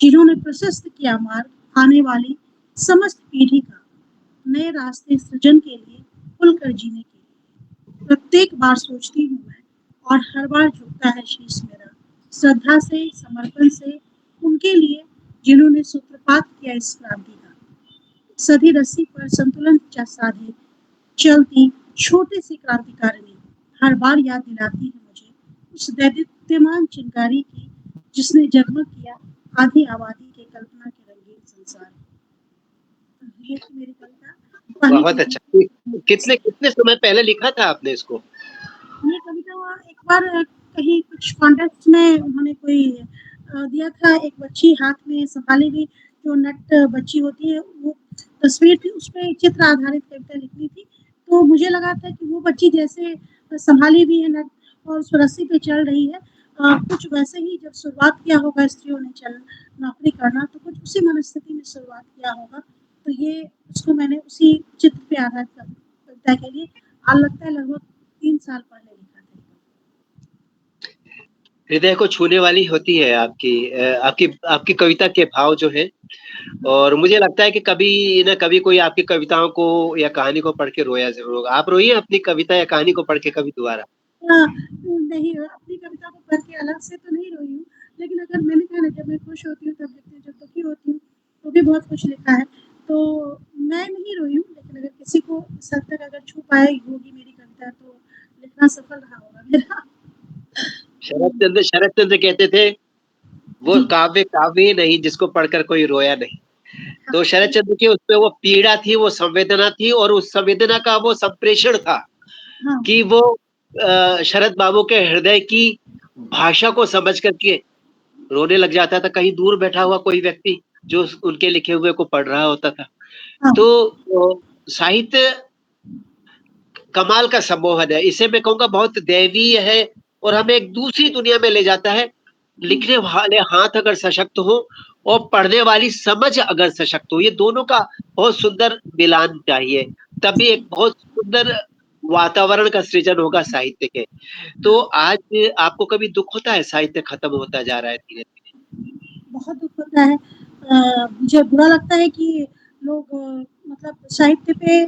जिन्होंने प्रशस्त किया मार्ग आने वाली समस्त पीढ़ी का नए रास्ते सृजन के लिए खुलकर जीने के लिए? प्रत्येक बार सोचती हूँ मैं और हर बार झुकता है शीश मेरा श्रद्धा से समर्पण से उनके लिए जिन्होंने सूत्रपात किया इस क्रांति का। सधी रस्सी पर संतुलन साधे चलती छोटी सी क्रांतिकारिणी हर बार याद दिलाती है मुझे उस दैदीप्यमान चिंगारी की जिसने जगमग किया आधी आबादी के कल्पना के रंगीन संसार। ये थी मेरी कविता पहली बहुत पीढ़ी अच्छा। की। कितने कितने समय पहले लिखा था आपने इसको? ये कविता एक बार कहीं कुछ कॉन्टेस्ट में उन्होंने कोई दिया था, एक बच्ची हाथ में सँभाली हुई जो नट बच्ची होती है, वो तस्वीर थी, उसपे चित्र आधारित कविता लिखनी थी। तो मुझे लगा था कि वो बच्ची जैसे सँभाली हुई है नट और उस रस्सी पे चल रही है कुछ वैसे ही जब शुरुआत किया होगा स्त्रियों ने नौकरी करना, तो कुछ उसी मनस्थिति में शुरुआत किया होगा। तो ये उसको मैंने उसी चित्र पे आधारित कविता के लिए लगता है लगभग 3 साल पहले लिखा था। हृदय को छूने वाली होती है आपकी आपकी कविता के भाव जो हैं, और मुझे लगता है कि कभी न कभी कोई आपकी कविताओं को या कहानी को पढ़ के रोया ज़रूर होगा। आप रोई हैं अपनी कविता या कहानी को पढ़ के कभी दोबारा? नहीं अपनी कविता को पढ़ के अलग से तो नहीं रोई हूँ, लेकिन अगर मैंने कहा ना जब मैं खुश होती हूँ तब लिखती हूँ, जब दुखी होती हूँ तो भी बहुत कुछ लिखा है। तो मैं नहीं रोई हूँ, लेकिन अगर किसी को इस हद तक अगर छू पाई होगी मेरी कविता तो लिखना सफल रहा होगा मेरा। शरत चंद्र कहते थे, वो जी। काव्य काव्य ही नहीं जिसको पढ़कर कोई रोया नहीं। हाँ, तो शरत बिल्कुल। चंद्र की उसपे वो पीड़ा थी, वो संवेदना थी और उस संवेदना का वो संप्रेषण था हाँ, कि वो शरद बाबू के हृदय की भाषा को समझ कर के रोने लग जाता था, कहीं दूर बैठा हुआ कोई व्यक्ति जो उनके लिखे हुए को पढ़ रहा होता था। हाँ, तो साहित्य कमाल का सम्मोहन है। इसे मैं कहूँगा बहुत दैवीय है और हमें एक दूसरी दुनिया में ले जाता है। जी। लिखने वाले हाथ अगर सशक्त हो और पढ़ने वाली समझ अगर सशक्त हो, ये दोनों का बहुत सुंदर मिलान चाहिए। तभी एक बहुत सुंदर वातावरण का सृजन होगा साहित्य के। तो आज आपको कभी दुःख होता है साहित्य खत्म होता जा रहा है धीरे-धीरे? बहुत दुःख होता है। मुझे बुरा लगता है कि लोग मतलब साहित्य पे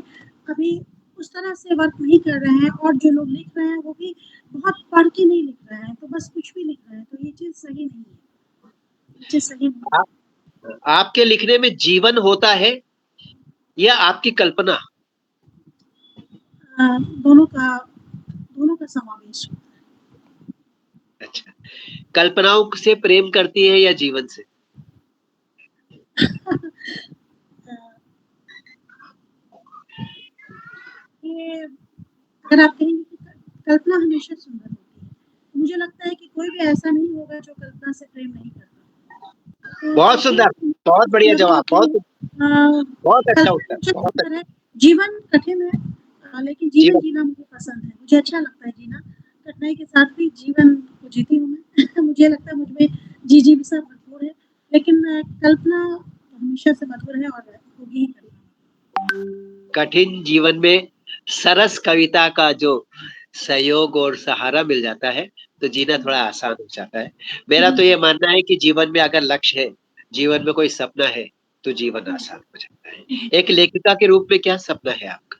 अभी उस तरह से वर्क नहीं कर रहे हैं और जो लोग लिख रहे हैं वो भी बहुत पढ़ के नहीं लिख रहे हैं, तो बस कुछ भी लिख रहे हैं, तो ये चीज़ सही नहीं है। ये चीज़ सही नहीं है। आप आपके लिखने में जीवन होता है या आपकी कल्पना? अ, दोनों का दोनों का समावेश होता है। अच्छा, कल्पनाओं से प्रेम करती हैं या जीवन से? अ, ये अगर आप कहेंगे कि कल्पना हमेशा सुंदर होती है। मुझे लगता है कि कोई भी ऐसा नहीं होगा जो कल्पना से प्रेम नहीं करता। तो बहुत कठिन सुंदर, बहुत बढ़िया जवाब, लेकिन बहुत अच्छा कल्पना उत्तर, मुझे बहुत सुंदर है। जीवन कठिन है लेकिन जी। जीवन जीना मुझे पसंद है। मुझे अच्छा लगता है जीना। कठिनाई के साथ भी जीवन को जीती हूँ मैं। मुझे लगता है मुझ में जी-जीविसा भरपूर है। लेकिन कल्पना हमेशा से मधुर है और होगी ही कल्पना। कठिन जीवन में सरस कविता का जो सहयोग और सहारा मिल जाता है, तो जीना थोड़ा आसान हो जाता है। मेरा तो ये मानना है कि जीवन में अगर लक्ष्य है, जीवन में कोई सपना है, तो जीवन आसान हो जाता है। एक लेखिका के रूप में क्या सपना है आपका?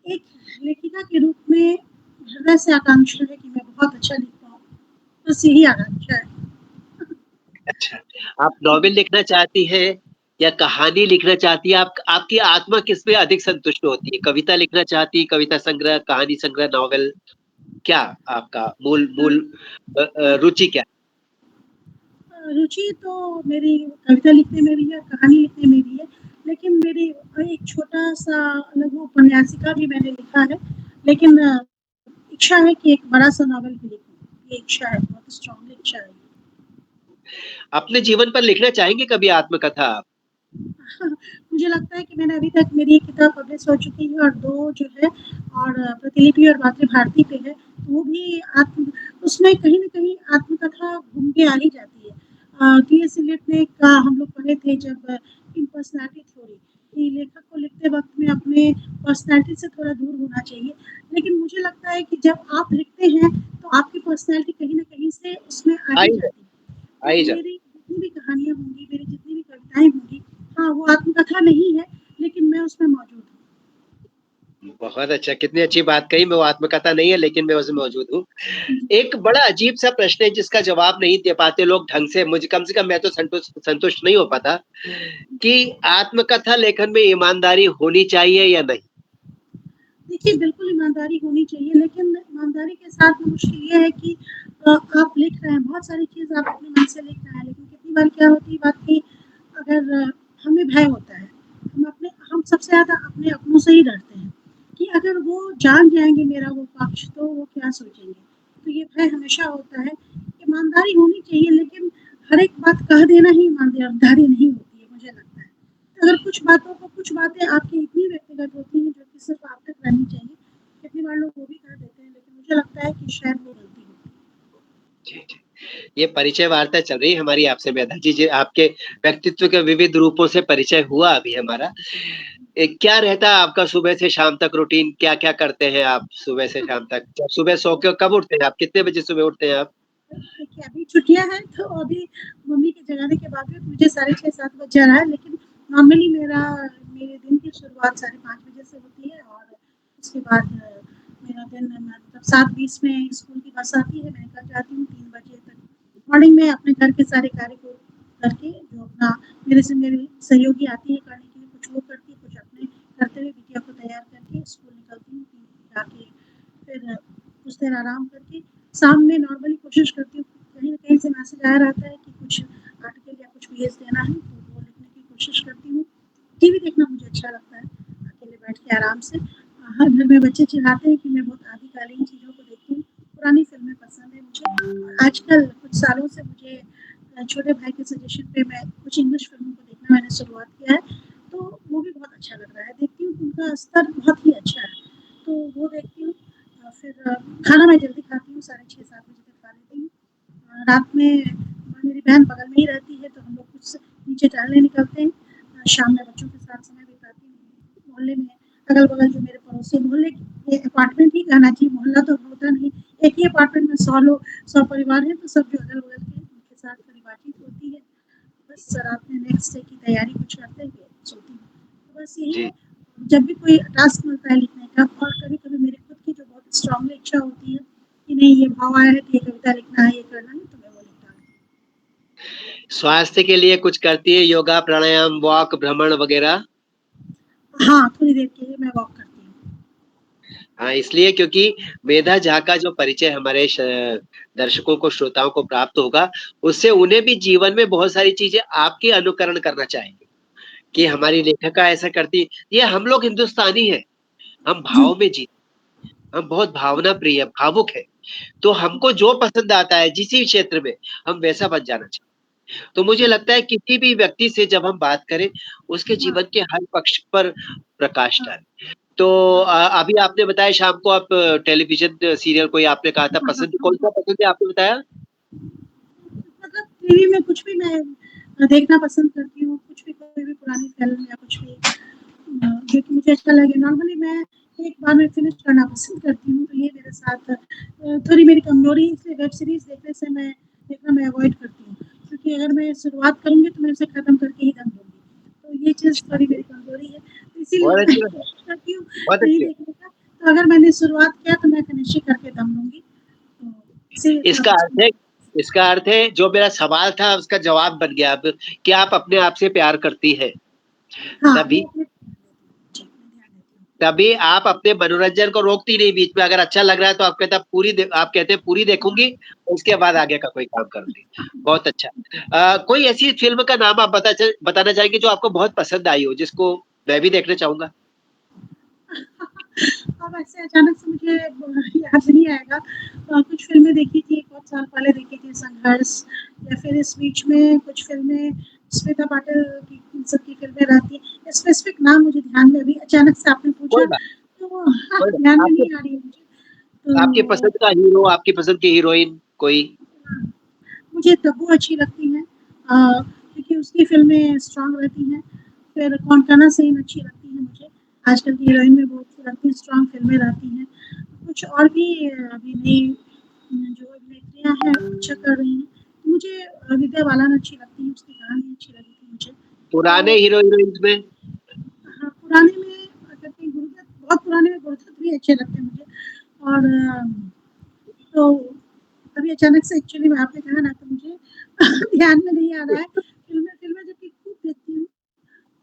एक लेखिका के रूप में हृदय से आकांक्षा है कि मैं बहुत अच्छा लिख पाऊँ। बस यही आकांक्षा है। अच्छा, आप नॉवेल लिखना चाहती हैं या कहानी लिखना चाहती हैं? आपकी आत्मा किसमें अधिक संतुष्ट होती है? कविता लिखना चाहती हैं, कविता संग्रह, कहानी संग्रह, नॉवेल? क्या आपका मूल मूल रुचि क्या है? रुचि तो मेरी कविता लिखने में भी है, कहानी लिखने में भी है, लेकिन मेरी एक छोटा-सा लघु उपन्यासिका भी मैंने लिखा है, लेकिन इच्छा है कि एक बड़ा-सा नॉवेल भी लिखूँ। ये इच्छा है, बहुत स्ट्रॉन्गली इच्छा है। अपने जीवन पर लिखना चाहेंगे कभी आत्मकथा आप? मुझे लगता है कि मैंने अभी तक मेरी एक किताब पब्लिश हो चुकी है और 2 जो है और प्रतिलिपि और मातृभारती पे है, वो भी उसमें कहीं न कहीं आत्मकथा घूम के आ ही जाती है। टी.एस. इलियट ने का हम लोग पढ़े थे जब इम्पर्सनैलिटी थ्योरी कि लेखक को लिखते वक़्त में अपने पर्सनैलिटी से थोड़ा दूर होना चाहिए। लेकिन मुझे लगता है कि जब आप लिखते हैं, तो आपकी पर्सनैलिटी कहीं न कहीं से उसमें आ ही आई है, जाती है। तो आई जा मेरी जितनी भी कहानियाँ होंगी, मेरी जितनी भी कविताएँ होंगी, हाँ, वो आत्मकथा नहीं है, लेकिन मैं उसमें मौजूद हूँ। बहुत अच्छा, कितनी अच्छी बात कही। मैं वो आत्मकथा नहीं है लेकिन मैं उसमें मौजूद हूँ। जी। एक बड़ा अजीब-सा प्रश्न है जिसका जवाब नहीं दे पाते लोग ढंग से, मुझे कम से कम मैं तो संतुष्ट नहीं हो पाता कि आत्मकथा लेखन में ईमानदारी होनी चाहिए या नहीं? देखिए, बिल्कुल ईमानदारी होनी चाहिए, लेकिन ईमानदारी के साथ में मुश्किल ये है कि आप लिख रहे हैं, बहुत सारी चीज़ आप अपने मन से लिख रहे हैं, लेकिन कितनी बार क्या होती है बात कि अगर हमें भय होता है, हम सबसे ज़्यादा अपने अपनों से ही डरते हैं कि अगर वो जान जाएँगे मेरा वो पक्ष, तो वो क्या सोचेंगे? तो ये भय हमेशा होता है। ईमानदारी होनी चाहिए, लेकिन हर एक बात कह देना ही ईमानदारी नहीं होती है, मुझे लगता है। अगर कुछ बातें आपकी इतनी व्यक्तिगत होती हैं जो कि सिर्फ़ आप तक रहनी चाहिए। कितनी बार लोग वो भी कह देते हैं, लेकिन मुझे लगता है कि शायद वो गलती होती है। जी, जी। ये परिचय वार्ता चल रही है हमारी आपसे मेधा जी, जी आपके व्यक्तित्व के विविध रूपों से परिचय हुआ अभी हमारा। क्या रहता है आपका सुबह से शाम तक रूटीन? क्या-क्या करते हैं आप सुबह से शाम तक? जब सुबह सो के कब उठते हैं आप? कितने बजे सुबह उठते हैं आप? देखिए, अभी छुट्टियाँ हैं तो अभी मम्मी के जगाने के बावजूद मुझे साढ़े 6-7 बज जा रहा है, लेकिन नॉर्मली मेरे दिन की शुरुआत साढ़े 5 बजे से होती है और उसके बाद मेरा दिन मतलब 7:20 में स्कूल की बस आती है, मैं निकल जाती हूँ 3 बजे तक। मॉर्निंग में अपने घर के सारे कार्य को करके जो अपना मेरी सहयोगी आती है करने के लिए, कुछ वो करती है, कुछ अपने करते हुए बिटिया को तैयार करके स्कूल निकलती हूँ, फिर जाके फिर कुछ देर आराम करके शाम में नॉर्मली कोशिश करती हूँ कहीं न कहीं से मैसेज आया रहता है कि कुछ आर्टिकल या कुछ पेज देना है, तो वो लिखने की कोशिश करती हूँ। टीवी देखना मुझे अच्छा लगता है, अकेले बैठ के आराम से। हर घर में बच्चे चिल्लाते हैं कि मैं बहुत आदिकालीन चीज़ों को देखती हूँ, पुरानी फ़िल्में पसंद है मुझे। और आजकल कुछ सालों से मुझे छोटे भाई के सजेशन पे मैं कुछ इंग्लिश फ़िल्मों को देखना मैंने शुरुआत किया है, तो वो भी बहुत अच्छा लग रहा है। देखती हूँ कि उनका स्तर बहुत ही अच्छा है, तो वो देखती हूँ। फिर खाना मैं जल्दी खाती हूँ, साढ़े 6-7 बजे तक खा लेती हूँ। रात में मेरी बहन बगल में ही रहती है, तो हम लोग कुछ नीचे टहलने निकलते हैं। शाम में बच्चों के साथ समय बिताती हूँ। मोहल्ले में अगल-बगल जो मेरे पड़ोसी मोहल्ले ये अपार्टमेंट ही कहना चाहिए, मोहल्ला तो होता नहीं। एक ही अपार्टमेंट में 100 परिवार हैं, तो सब जो अगल-बगल के हैं, उनके साथ थोड़ी बातचीत होती है। बस रात में नेक्स्ट डे की तैयारी कुछ करते हुए सोती हूँ। तो बस यही जी। है, जब भी कोई टास्क मिलता है लिखने का और कभी-कभी मेरी खुद की जो बहुत स्ट्रॉन्गली इच्छा होती है कि नहीं ये भाव आया है कि ये कविता लिखना है, ये करना है, तो मैं वो लिख डालती हूँ। स्वास्थ्य के लिए कुछ करती है योगा, प्राणायाम, वॉक, भ्रमण वगैरह? हाँ, थोड़ी देर के लिए मैं वॉक करती हूँ। हाँ, इसलिए क्योंकि मेधा झा का जो परिचय हमारे दर्शकों को, श्रोताओं को प्राप्त होगा, उससे उन्हें भी जीवन में बहुत सारी चीज़ें आपके अनुकरण करना चाहेंगे, कि हमारी लेखिका ऐसा करती। ये हम लोग हिंदुस्तानी हैं, हम जी, भाव में जीते, हम बहुत भावना प्रिय, भावुक हैं। तो हमको जो पसंद आता है जिस भी क्षेत्र में, हम वैसा बन जाना चाहिए। तो मुझे लगता है किसी भी व्यक्ति से जब हम बात करें, उसके हाँ, जीवन के हर पक्ष पर प्रकाश हाँ, डालें। तो हाँ, अभी आपने बताया शाम को आप टेलीविज़न सीरियल कोई आपने कहा था हाँ, हाँ, पसंद, हाँ, कौन-सा हाँ। पसंद है आपने बताया? मतलब टीवी में कुछ भी मैं देखना पसंद करती हूँ, कुछ भी कोई भी पुरानी फ़िल्म या कुछ भी जो कि मुझे अच्छा लगे। नॉर्मली मैं एक बार में फ़िनिश करना पसंद करती हूँ, तो ये मेरे साथ थोड़ी मेरी कमज़ोरी है, इसलिए वेब सीरीज़ देखने से मैं अवॉइड करती हूँ। क्योंकि अगर मैं शुरुआत करूँगी तो मैं उसे ख़त्म करके ही दम लूँगी। तो ये चीज़ थोड़ी मेरी कमज़ोरी है, तो इसीलिए बहुत मैं अच्छी बात, कोशिश करती हूँ बहुत नहीं अच्छी। देखने का। तो अगर मैंने शुरुआत किया तो मैं फ़िनिश ही करके दम लूँगी। तो इसीलिए थोड़ा इसका अर्थ पसंद है इसका अर्थ है जो मेरा सवाल था उसका जवाब बन गया अब कि आप अपने आप से प्यार करती हैं। हाँ, मैं तभी अपने जी, मैं ध्यान देती हूँ। तभी आप अपने मनोरंजन को रोकती नहीं बीच में, अगर अच्छा लग रहा है तो आप कहते हैं पूरी देखूँगी, उसके बाद आगे का कोई काम करूँगी। बहुत अच्छा। कोई ऐसी फ़िल्म का नाम आप बताना चाहेंगे जो आपको बहुत पसंद आई हो, जिसको मैं भी देखना चाहूँगा? अब ऐसे अचानक से मुझे याद नहीं आएगा। कुछ फ़िल्में देखी थी, बहुत साल पहले देखी थी संघर्ष या फिर इस बीच में कुछ फ़िल्में स्मिता पाटिल की इन सब की फ़िल्में रहती हैं। स्पेसिफ़िक नाम मुझे ध्यान में अभी अचानक से आपने पूछा कोई बात तो कोई ध्यान बात में आपके नहीं आ रही है मुझे। आपकी तो पसंद का हीरो, आपकी पसंद की हीरोइन कोई? मुझे तब्बू अच्छी लगती हैं क्योंकि उसकी फ़िल्में स्ट्रॉन्ग रहती हैं। फिर कौन सेन अच्छी लगती हैं मुझे। आजकल की हीरोइन में बहुत अच्छी लगती हैं, स्ट्रॉन्ग फ़िल्में रहती हैं। कुछ और भी अभी नई जो अभिनेत्रियाँ हैं अच्छा कर रही हैं। मुझे विद्या बालन अच्छी लगती हैं, उसकी कहानी अच्छी लगी थी मुझे। पुराने तो हीरो-हीरोइन्स में? हाँ, पुराने में कहते हैं गुरुदत्त बहुत पुराने में गुरुदत्त भी अच्छे लगते हैं मुझे और तो अभी अचानक से एक्चुअली में आपने कहा ना तो मुझे ध्यान में नहीं आ रहा है। फ़िल्में फ़िल्में जबकि खूब देखती हूँ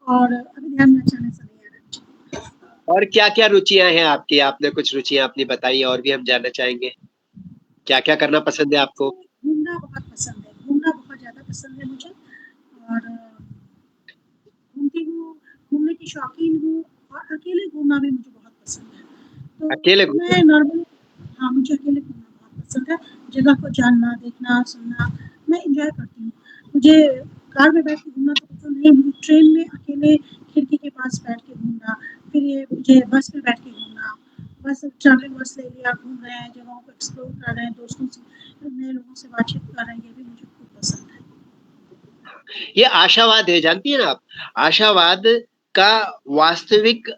और अभी ध्यान में अचानक से नहीं आ रहा है। और क्या-क्या रुचियाँ हैं आपकी? आपने कुछ रुचियाँ अपनी बताई और भी हम जानना चाहेंगे। क्या-क्या करना पसंद है आपको? मुझे घूमना बहुत पसंद है, घूमना बहुत ज़्यादा पसंद है मुझे और घूमती हूँ, घूमने की शौकीन हूँ और अकेले घूमना भी मुझे बहुत पसंद है। अकेले तो घूमना? मैं नॉर्मली हाँ, मुझे अकेले घूमना बहुत पसंद है। जगह को जानना, देखना, सुनना मैं एन्जॉय करती हूँ। मुझे कार में बैठ के घूमना तो पसंद नहीं, मुझे ट्रेन में अकेले खिड़की के पास बैठ के घूमना, फिर ये मुझे बस में बैठ के घूमना, बस ट्रैवलिंग बस ले लिया, घूम रहे हैं, जगहों को एक्सप्लोर कर रहे हैं, दोस्तों से नए लोगों से बातचीत कर रहे हैं, ये भी मुझे खूब पसंद है। ये आशावाद है, जानती हैं ना आप? आशावाद का वास्तविक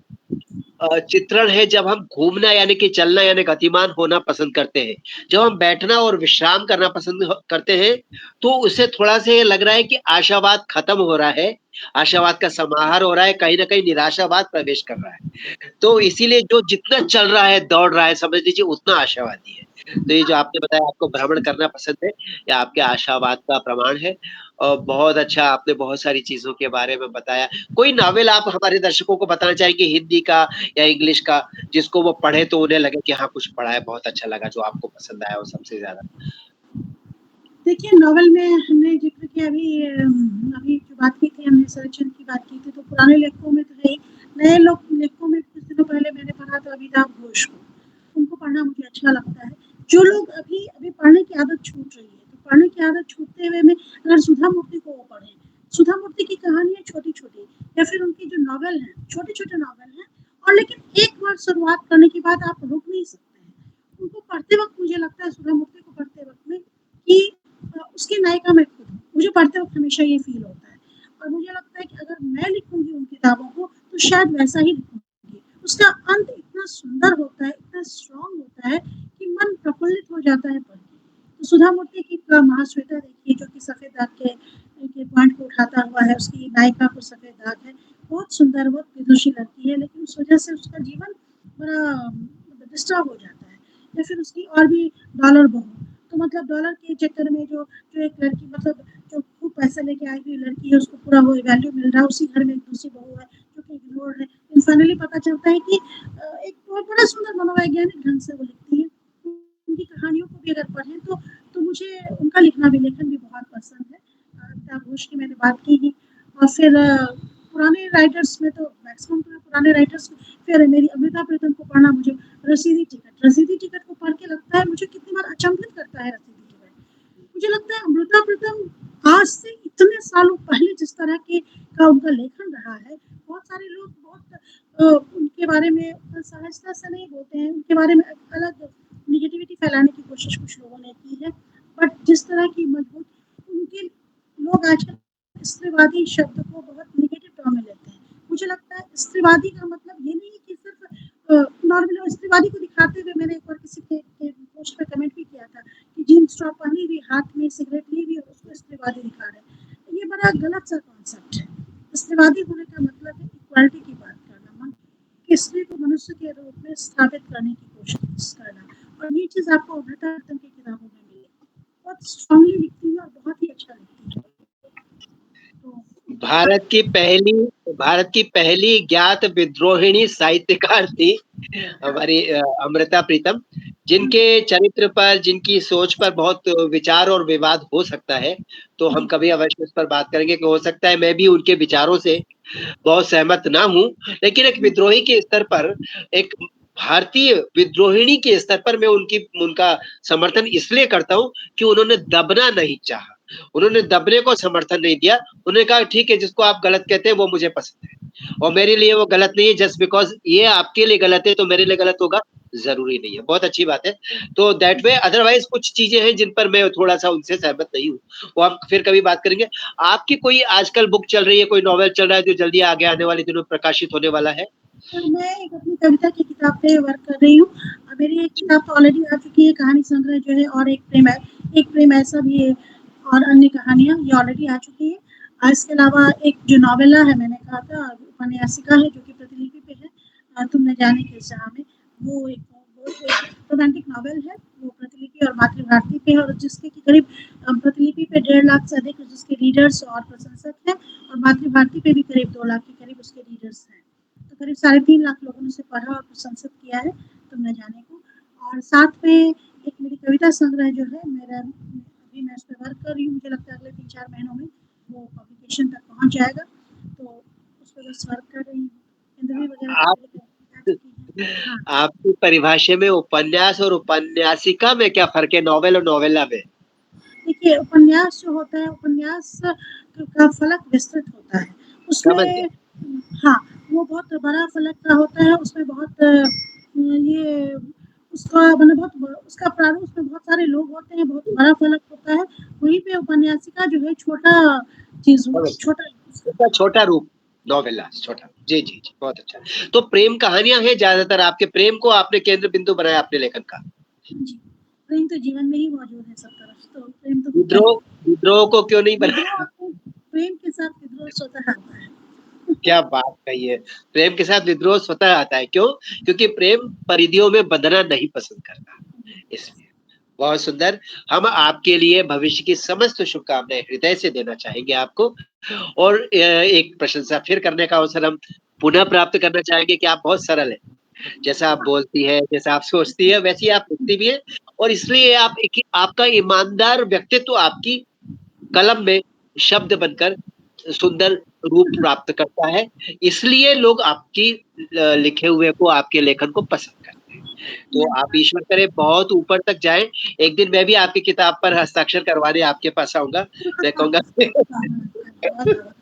चित्रण है जब हम घूमना यानी कि चलना यानी गतिमान होना पसंद करते हैं। जब हम बैठना और विश्राम करना पसंद करते हैं, तो उससे थोड़ा-सा ये लग रहा है कि आशावाद खत्म हो रहा है, आशावाद का समाहार हो रहा है, कहीं न कहीं निराशावाद प्रवेश कर रहा है। तो इसीलिए जो जितना चल रहा है, दौड़ रहा है, समझ लीजिए उतना आशावादी है। तो ये जो आपने बताया आपको भ्रमण करना पसंद है, ये आपके आशावाद का प्रमाण है और बहुत अच्छा आपने बहुत सारी चीज़ों के बारे में बताया। कोई नॉवेल आप हमारे दर्शकों को बताना चाहेंगे हिंदी का या इंग्लिश का, जिसको वो पढ़े तो उन्हें लगे कि हाँ, कुछ पढ़ा है, बहुत अच्छा लगा, जो आपको पसंद आया हो सबसे ज़्यादा? देखिए, नॉवेल में हमने ज़िक्र किया अभी जो बात की थी हमने शरदचंद्र की बात की थी, तो पुराने लेखकों में तो है ही। नए लोग लेखकों में कुछ दिनों पहले मैंने पढ़ा था अमिताभ घोष को, उनको पढ़ना मुझे अच्छा लगता है। जो लोग अभी अभी पढ़ने की आदत छूट रही है, तो पढ़ने की आदत छूटते हुए में अगर सुधा मूर्ति को वो पढ़ें, सुधा मूर्ति की कहानियाँ छोटी-छोटी या फिर उनकी जो नॉवेल हैं, छोटे-छोटे नॉवेल हैं और लेकिन एक बार शुरुआत करने के बाद आप रुक नहीं सकते हैं। उनको पढ़ते वक़्त मुझे लगता है सुधा मूर्ति को पढ़ते वक़्त में कि उसकी नायिका मैं खुद हूँ। मुझे पढ़ते वक़्त हमेशा ये फ़ील होता है और मुझे लगता है कि अगर मैं लिखूँगी उन किताबों को तो शायद वैसा ही लिखूँगी। उसका अंत इतना सुंदर होता है, इतना स्ट्रॉन्ग होता है कि मन प्रफुल्लित हो जाता है पढ़ के। तो सुधा मूर्ति की महाश्वेता देखिए जो कि सफ़ेद दाग के पॉइंट को उठाता हुआ है, उसकी नायिका को सफ़ेद दाग है। बहुत सुंदर, बहुत विदुषी लगती है लेकिन उस वज़ह से उसका जीवन बड़ा डिस्टर्ब हो जाता है या फिर उसकी और भी डॉलर बहू तो मतलब डॉलर के चक्कर में जो एक लड़की मतलब जो खूब पैसा लेके आई हुई लड़की है उसको पूरा वो वैल्यू मिल रहा है उसी घर में एक दूसरी बहू है जो कि इग्नोर्ड है लेकिन फाइनली पता चलता है कि एक बहुत बड़ा सुंदर मनोवैज्ञानिक ढंग से वो लिखती है उनकी कहानियों को भी अगर पढ़ें तो मुझे उनका लिखना भी लेखन भी बहुत पसंद है अमिताभ घोष की मैंने बात की ही और फिर पुराने राइटर्स में तो मैक्सिमम तो मैं पुराने राइटर्स फिर मेरी अमृता प्रीतम को पढ़ना मुझे रसीदी टिकट को पढ़ के लगता है मुझे कितनी बार अचंभित करता है रसीदी टिकट। मुझे लगता है अमृता प्रीतम आज से इतने सालों पहले जिस तरह के का उनका लेखन रहा है, बहुत सारे लोग बहुत उनके बारे में सहजता से नहीं बोलते हैं, उनके बारे में अलग नेगेटिविटी फैलाने की कोशिश कुछ लोगों ने की है। बट जिस तरह की मजबूत उनके लोग आजकल स्त्रीवादी शब्द को बहुत नेगेटिव टर्म में लेते हैं। मुझे लगता है स्त्रीवादी का मतलब ये नहीं है कि सिर्फ नॉर्मल स्त्रीवादी को दिखाते हुए मैंने एक बार किसी के पोस्ट पे कमेंट भी किया था कि जीन्स टॉप पहनी हुई हाथ में सिगरेट ली हुई और उसको स्त्रीवादी दिखा रहे हैं। ये बड़ा गलत सा कॉन्सेप्ट है। स्त्रीवादी होने का मतलब है इक्वालिटी की बात करना, मन कि स्त्री को मनुष्य के रूप में स्थापित करने की कोशिश करना, और ये चीज़ आपको अमृता प्रीतम की किताबों में मिलेगी। बहुत स्ट्रांगली लिखती है और बहुत ही अच्छा लिखती है। तो भारत की पहली भारत की पहली ज्ञात विद्रोहिणी साहित्यकार थी हमारी अमृता प्रीतम, जिनके चरित्र पर, जिनकी सोच पर बहुत विचार और विवाद हो सकता है। तो हम कभी अवश्य इस पर बात करेंगे कि हो सकता है मैं भी उनके विचारों से बहुत सहमत ना हूँ, लेकिन एक विद्रोही के स्तर पर, एक भारतीय विद्रोहिणी के स्तर पर मैं उनका समर्थन इसलिए करता हूँ कि उन्होंने दबना नहीं चाहा। उन्होंने दबने को समर्थन नहीं दिया। उन्होंने कहा ठीक है, जिसको आप गलत कहते हैं वो मुझे पसंद है और मेरे लिए वो गलत नहीं है। जस्ट बिकॉज़ ये आपके लिए गलत है तो मेरे लिए गलत होगा, ज़रूरी नहीं है। बहुत अच्छी बात है। तो दैट वे अदरवाइज़ कुछ चीज़ें हैं जिन पर मैं थोड़ा-सा उनसे सहमत नहीं हूँ। वो हम फिर कभी बात करेंगे। आपकी कोई आजकल बुक चल रही है, कोई नॉवेल चल रहा है जो जल्दी आगे आने वाले दिनों में प्रकाशित होने वाला है? सर मैं एक अपनी कविता की किताब पे वर्क कर रही हूँ। मेरी एक किताब तो ऑलरेडी आ चुकी है, कहानी संग्रह जो है, और एक प्रेम ऐसा भी है और अन्य कहानियाँ ये ऑलरेडी आ चुकी है। इसके अलावा एक जो नॉवेला है मैंने कहा था उपन्यासिका है जो कि प्रतिलिपि पे है, तुम न जाने किस जहाँ में, वो एक रोमांटिक नॉवेल है, वो प्रतिलिपि और मातृभारती पे है, और जिसके कि करीब प्रतिलिपि पे 1.5 लाख से अधिक जिसके रीडर्स और प्रशंसक हैं, और मातृभारती पे भी करीब 2 लाख के करीब उसके रीडर्स हैं। तो करीब 3.5 लाख लोगों ने उसे पढ़ा और प्रशंसित किया है तुम न जाने को। और साथ में एक मेरी कविता संग्रह जो है मेरा, अभी मैं उस पे वर्क कर रही हूँ, मुझे लगता है अगले 3-4 महीनों में वो पब्लिकेशन तक पहुँच जाएगा। तो उस पे बस वर्क कर रही हूँ। इंटरव्यू वगैरह आप सब आ चुकी हैं। हाँ। आपकी परिभाषा में उपन्यास और उपन्यासिका में क्या फ़र्क है, नॉवेल और नोवेला में? देखिए उपन्यास जो होता है, उपन्यास का फलक विस्तृत होता है। समझ गया। उसमें हाँ, वो बहुत बड़ा फलक का होता है, उसमें बहुत ये उसका मतलब बहुत उसका प्रारूप, उसमें बहुत सारे लोग होते हैं, बहुत बड़ा फलक होता है। वहीं पे उपन्यासिका जो है छोटा चीज़ समझ छोटा गया। उसका हाँ। छोटा रूप, नोवेला छोटा। जी, जी, जी, बहुत अच्छा। तो प्रेम कहानियाँ हैं ज़्यादातर, आपके प्रेम को आपने केंद्र बिंदु बनाया अपने लेखन का। जी, प्रेम तो जीवन में ही मौजूद है सब तरफ, तो प्रेम तो होता ही विद्रोह है। विद्रोह को क्यों नहीं बनाया? विद्रोह प्रेम के साथ विद्रोह स्वतः आता है। क्या बात कही है! प्रेम के साथ विद्रोह स्वतः आता है, क्यों? क्योंकि प्रेम परिधियों में बंधना नहीं पसंद करता, इसलिए। बहुत सुंदर। हम आपके लिए भविष्य की समस्त शुभकामनाएँ हृदय से देना चाहेंगे आपको, और एक प्रशंसा फिर करने का अवसर हम पुनः प्राप्त करना चाहेंगे कि आप बहुत सरल हैं। जैसा आप बोलती हैं, जैसा आप सोचती हैं, वैसे ही आप लिखती भी हैं, और इसलिए आप एक आपका ईमानदार व्यक्तित्व आपकी कलम में शब्द बनकर सुंदर रूप प्राप्त करता है। इसलिए लोग आपकी लिखे हुए को, आपके लेखन को पसंद करते हैं। तो आप धन्यवाद। ईश्वर करे बहुत ऊपर तक जाएँ। एक दिन मैं भी आपकी किताब पर हस्ताक्षर करवाने आपके पास आऊँगा। मैं कहूँगा बहुत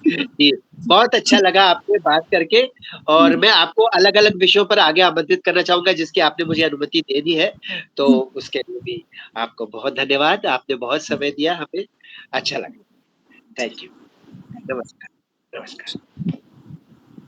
जी, बहुत अच्छा लगा आपसे बात करके, और मैं आपको अलग-अलग विषयों पर आगे आमंत्रित करना चाहूँगा जिसकी आपने मुझे अनुमति दे दी है। तो जी, उसके लिए भी आपको बहुत धन्यवाद। आपने बहुत समय दिया हमें, अच्छा लगा। जी, थैंक यू। Thank you. नमस्कार, नमस्कार।